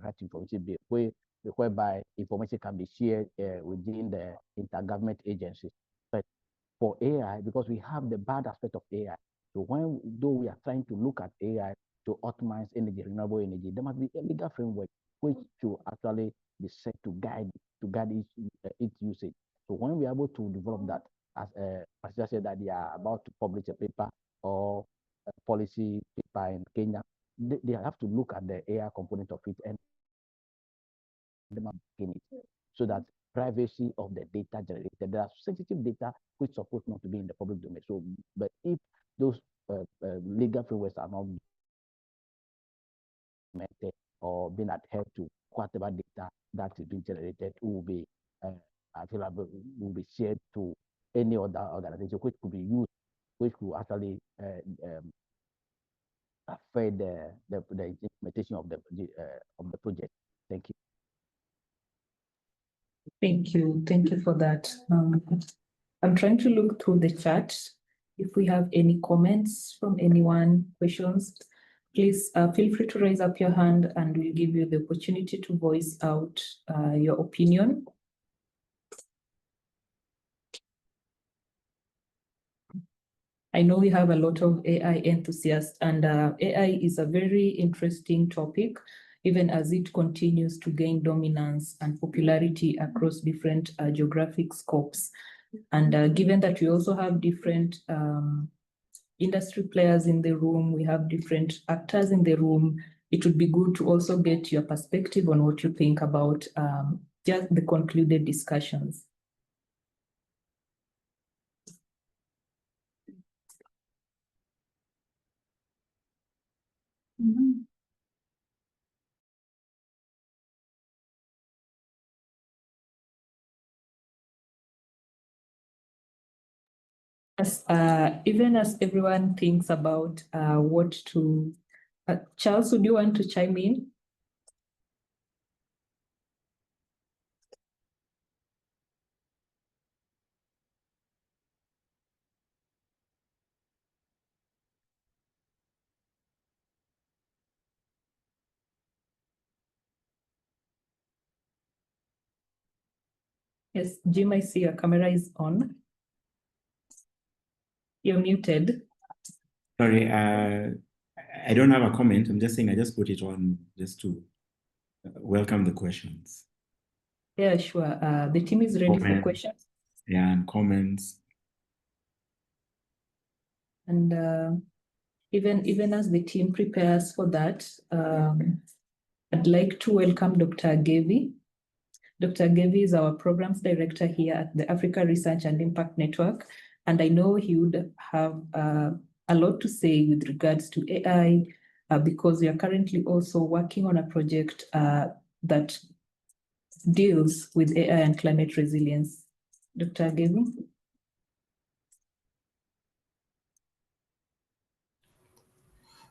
right to information bill, whereby information can be shared within the intergovernment agencies. But for AI, because we have the bad aspect of AI, so though we are trying to look at AI to optimize energy, renewable energy, there must be a legal framework which to actually be set to guide its usage. So when we are able to develop that, as Patricia said that they are about to publish a paper or a policy paper in Kenya, they have to look at the AI component of it and in it, so that privacy of the data generated. There are sensitive data which supposed not to be in the public domain. So, but if those legal frameworks are not implemented or being adhered to, whatever data that is being generated will be available, will be shared to any other organization, which could be used, which could actually affect the implementation of the project. Thank you. Thank you for that. I'm trying to look through the chat. If we have any comments from anyone, questions, please feel free to raise up your hand and we'll give you the opportunity to voice out your opinion. I know we have a lot of AI enthusiasts, and AI is a very interesting topic, even as it continues to gain dominance and popularity across different geographic scopes. And given that we also have different industry players in the room, we have different actors in the room, it would be good to also get your perspective on what you think about just the concluded discussions. Even as everyone thinks about what to, Charles, would you want to chime in? Yes, Jim, I see your camera is on. You're muted. Sorry, I don't have a comment. I'm just saying I just put it on just to welcome the questions. Yeah, sure. The team is ready for Comments. questions. Yeah, and comments. And even as the team prepares for that, I'd like to welcome Dr. Gevi. Dr. Gevi is our programs director here at the Africa Research and Impact Network, and I know he would have a lot to say with regards to AI, because we are currently also working on a project that deals with AI and climate resilience. Dr. Gevi?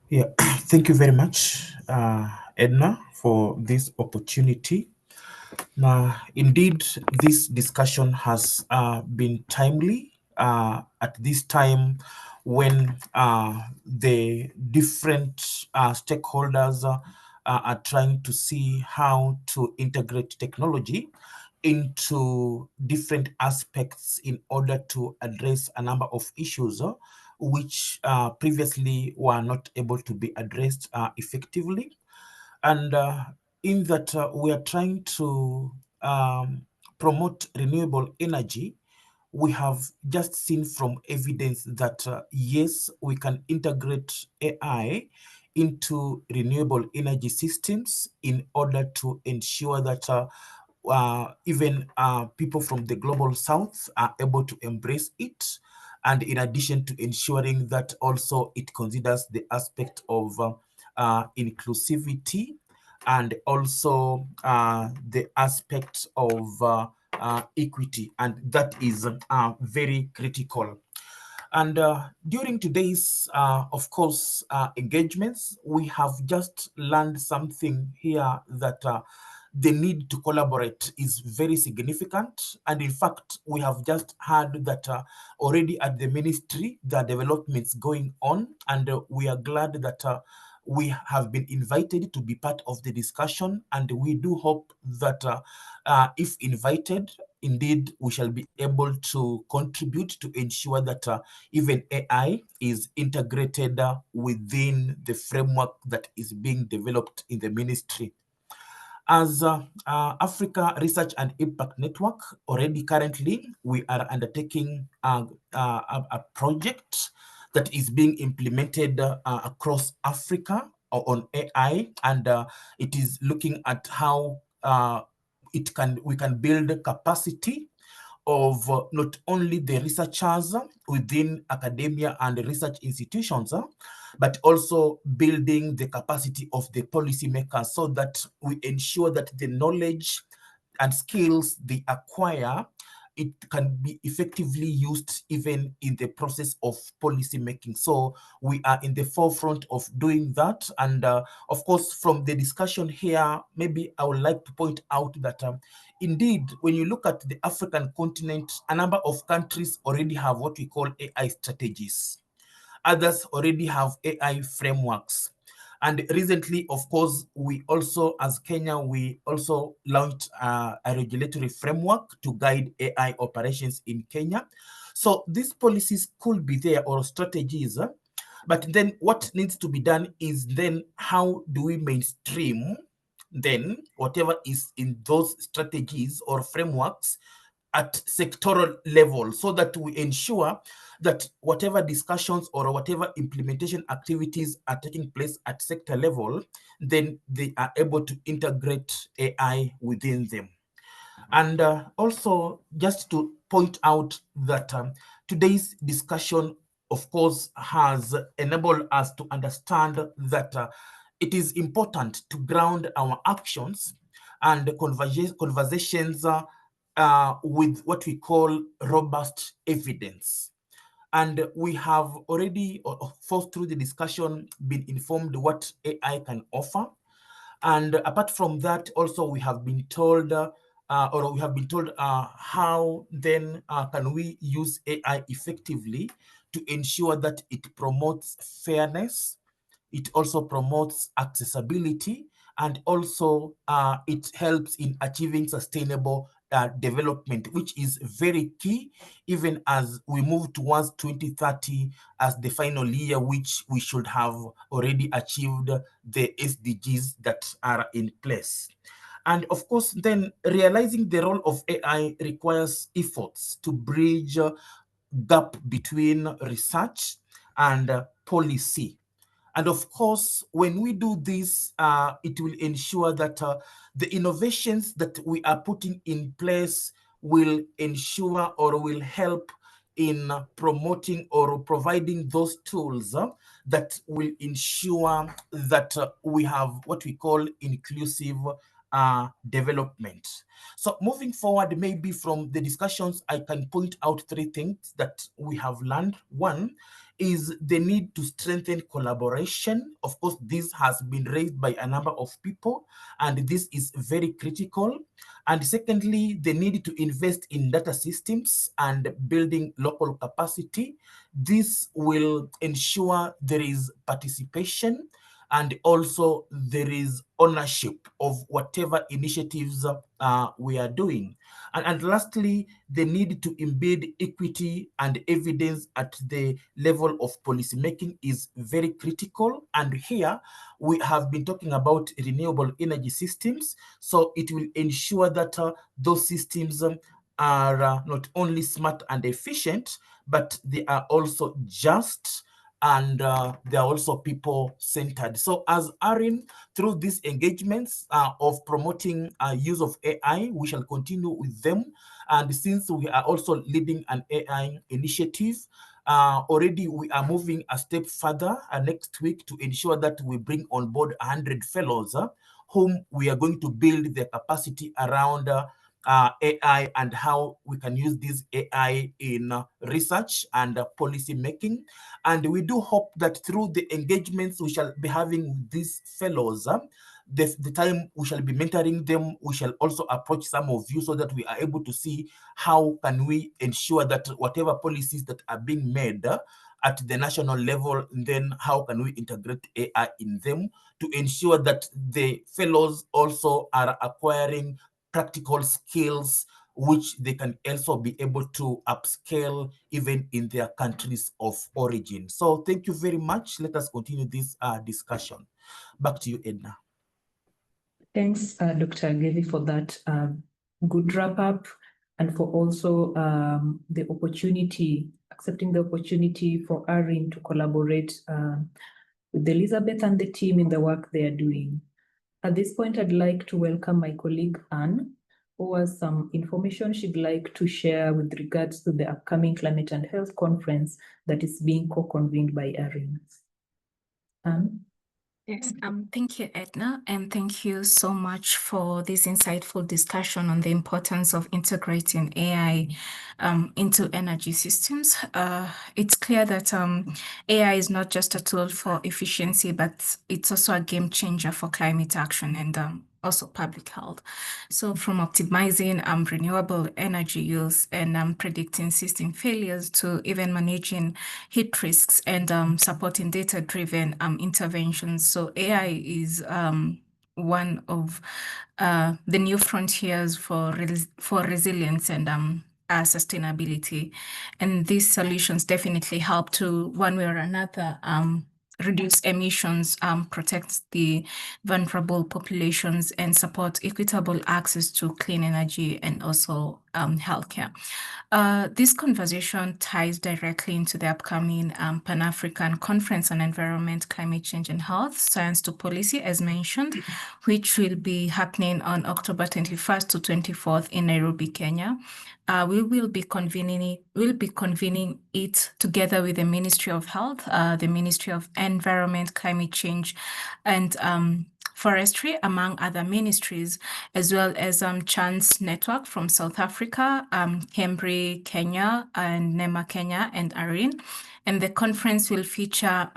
Yeah, thank you very much, Edna, for this opportunity. Now, indeed, this discussion has been timely at this time when the different stakeholders are trying to see how to integrate technology into different aspects in order to address a number of issues which previously were not able to be addressed effectively. And in that we are trying to promote renewable energy, we have just seen from evidence that yes, we can integrate AI into renewable energy systems in order to ensure that even people from the global south are able to embrace it. And in addition to ensuring that also it considers the aspect of inclusivity and also the aspect of equity, and that is very critical. And during today's, of course, engagements, we have just learned something here that the need to collaborate is very significant. And in fact, we have just heard that already at the ministry, there are developments going on, and we are glad that we have been invited to be part of the discussion, and we do hope that if invited, indeed, we shall be able to contribute to ensure that even AI is integrated within the framework that is being developed in the ministry. As Africa Research and Impact Network, already currently, we are undertaking a project that is being implemented across Africa on AI, and it is looking at how we can build capacity of not only the researchers within academia and research institutions, but also building the capacity of the policymakers so that we ensure that the knowledge and skills they acquire, it can be effectively used even in the process of policy making. So we are in the forefront of doing that. And of course, from the discussion here, maybe I would like to point out that indeed, when you look at the African continent, a number of countries already have what we call AI strategies. Others already have AI frameworks. And recently, of course, we also, as Kenya, we also launched a regulatory framework to guide AI operations in Kenya. So these policies could be there, or strategies, but then what needs to be done is then how do we mainstream then whatever is in those strategies or frameworks at sectoral level, so that we ensure that whatever discussions or whatever implementation activities are taking place at sector level, then they are able to integrate AI within them. And also, just to point out that today's discussion, of course, has enabled us to understand that it is important to ground our actions and conversations with what we call robust evidence. And we have already, of course, through the discussion, been informed what AI can offer. And apart from that, also we have been told, how then can we use AI effectively to ensure that it promotes fairness, it also promotes accessibility, and also it helps in achieving sustainable development, which is very key, even as we move towards 2030 as the final year, which we should have already achieved the SDGs that are in place. And of course, then realizing the role of AI requires efforts to bridge gap between research and policy. And of course, when we do this, it will ensure that the innovations that we are putting in place will ensure or will help in promoting or providing those tools that will ensure that we have what we call inclusive development. So moving forward, maybe from the discussions, I can point out three things that we have learned. One is the need to strengthen collaboration. Of course, this has been raised by a number of people, and this is very critical. And secondly, the need to invest in data systems and building local capacity. This will ensure there is participation, and also there is ownership of whatever initiatives we are doing. And lastly, the need to embed equity and evidence at the level of policymaking is very critical. And here we have been talking about renewable energy systems. So it will ensure that those systems are not only smart and efficient, but they are also just, and they are also people-centered. So as ARIN, through these engagements of promoting use of AI, we shall continue with them. And since we are also leading an AI initiative, already we are moving a step further next week to ensure that we bring on board 100 fellows whom we are going to build their capacity around AI and how we can use this AI in research and policy making. And we do hope that through the engagements we shall be having with these fellows, the time we shall be mentoring them, we shall also approach some of you so that we are able to see how can we ensure that whatever policies that are being made at the national level, then how can we integrate AI in them to ensure that the fellows also are acquiring practical skills which they can also be able to upscale even in their countries of origin. So thank you very much. Let us continue this discussion. Back to you, Edna. Thanks, Dr. Gevi, for that good wrap up, and for also the opportunity, accepting the opportunity for ARIN to collaborate with Elizabeth and the team in the work they are doing. At this point, I'd like to welcome my colleague, Anne, who has some information she'd like to share with regards to the upcoming Climate and Health Conference that is being co-convened by ARIN. Anne? Yes, thank you, Edna, and thank you so much for this insightful discussion on the importance of integrating AI into energy systems. It's clear that AI is not just a tool for efficiency, but it's also a game changer for climate action. And also public health. So from optimizing renewable energy use and predicting system failures to even managing heat risks and supporting data-driven interventions. So AI is one of the new frontiers for resilience and sustainability. And these solutions definitely help to, one way or another, reduce emissions, protect the vulnerable populations, and support equitable access to clean energy and also healthcare. This conversation ties directly into the upcoming Pan-African Conference on Environment, Climate Change and Health, Science to Policy, as mentioned, which will be happening on October 21st to 24th in Nairobi, Kenya. We will be convening it together with the Ministry of Health, the Ministry of Environment, Climate Change, and Forestry, among other ministries, as well as Chance Network from South Africa, Cambry, Kenya, and NEMA Kenya, and ARIN. And the conference will feature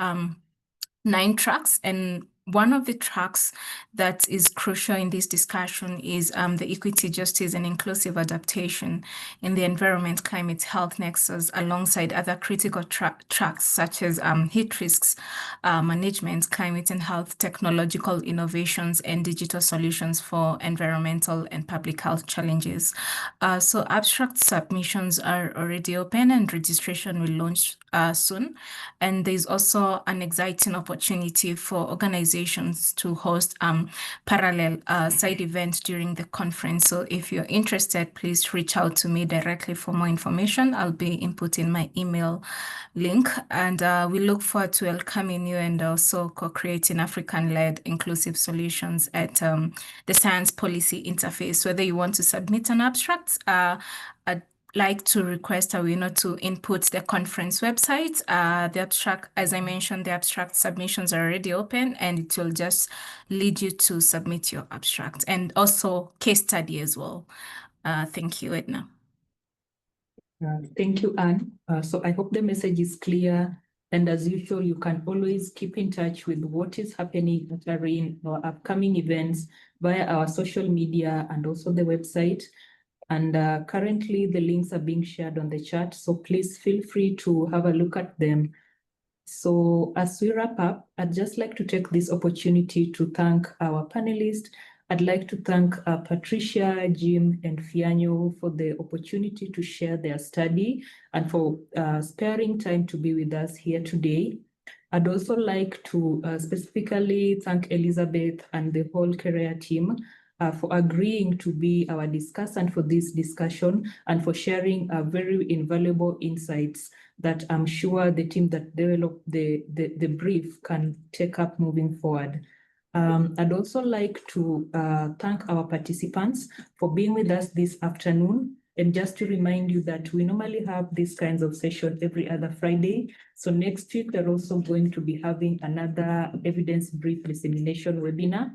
9 tracks, and one of the tracks that is crucial in this discussion is the equity, justice, and inclusive adaptation in the environment, climate, health nexus, alongside other critical tracks such as heat risks management, climate and health, technological innovations, and digital solutions for environmental and public health challenges. So abstract submissions are already open and registration will launch soon. And there's also an exciting opportunity for organizations to host parallel side events during the conference. So if you're interested, please reach out to me directly for more information. I'll be inputting my email link, and we look forward to welcoming you and also co-creating African-led inclusive solutions at the Science Policy Interface. Whether you want to submit an abstract, I'd like to request Awino to input the conference website. The abstract, as I mentioned, the abstract submissions are already open, and it will just lead you to submit your abstract, and also case study as well. Thank you, Edna. Thank you, Anne. So I hope the message is clear. And as usual, you can always keep in touch with what is happening at ARIN or upcoming events via our social media and also the website. And currently the links are being shared on the chat, so please feel free to have a look at them. So as we wrap up, I'd just like to take this opportunity to thank our panelists. I'd like to thank Patricia, Jim, and Fianyo for the opportunity to share their study and for sparing time to be with us here today. I'd also like to specifically thank Elizabeth and the whole career team for agreeing to be our discussant for this discussion and for sharing very invaluable insights that I'm sure the team that developed the brief can take up moving forward. I'd also like to thank our participants for being with us this afternoon. And just to remind you that we normally have these kinds of sessions every other Friday. So next week, we're also going to be having another evidence brief dissemination webinar.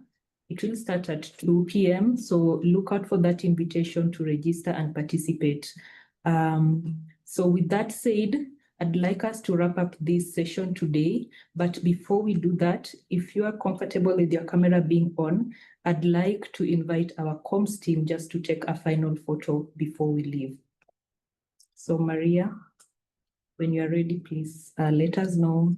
It will start at 2 p.m. So look out for that invitation to register and participate. So with that said, I'd like us to wrap up this session today. But before we do that, if you are comfortable with your camera being on, I'd like to invite our comms team just to take a final photo before we leave. So Maria, when you're ready, please let us know.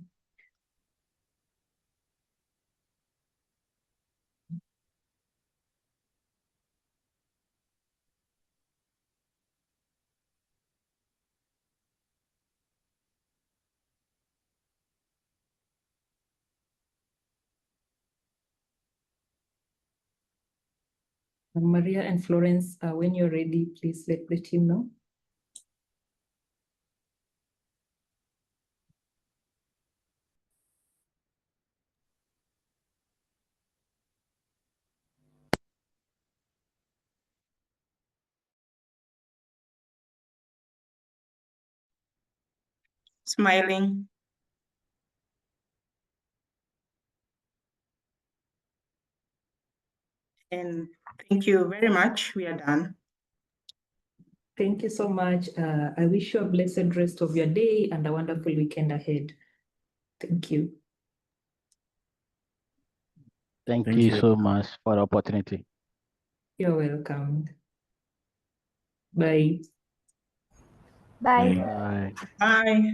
Maria and Florence, when you're ready, please let the team know. Smiling. And thank you very much. We are done. Thank you so much. I wish you a blessed rest of your day and a wonderful weekend ahead. Thank you. Thank Thank you you. so much for the opportunity. You're welcome. Bye. Bye. Bye. Bye. Bye.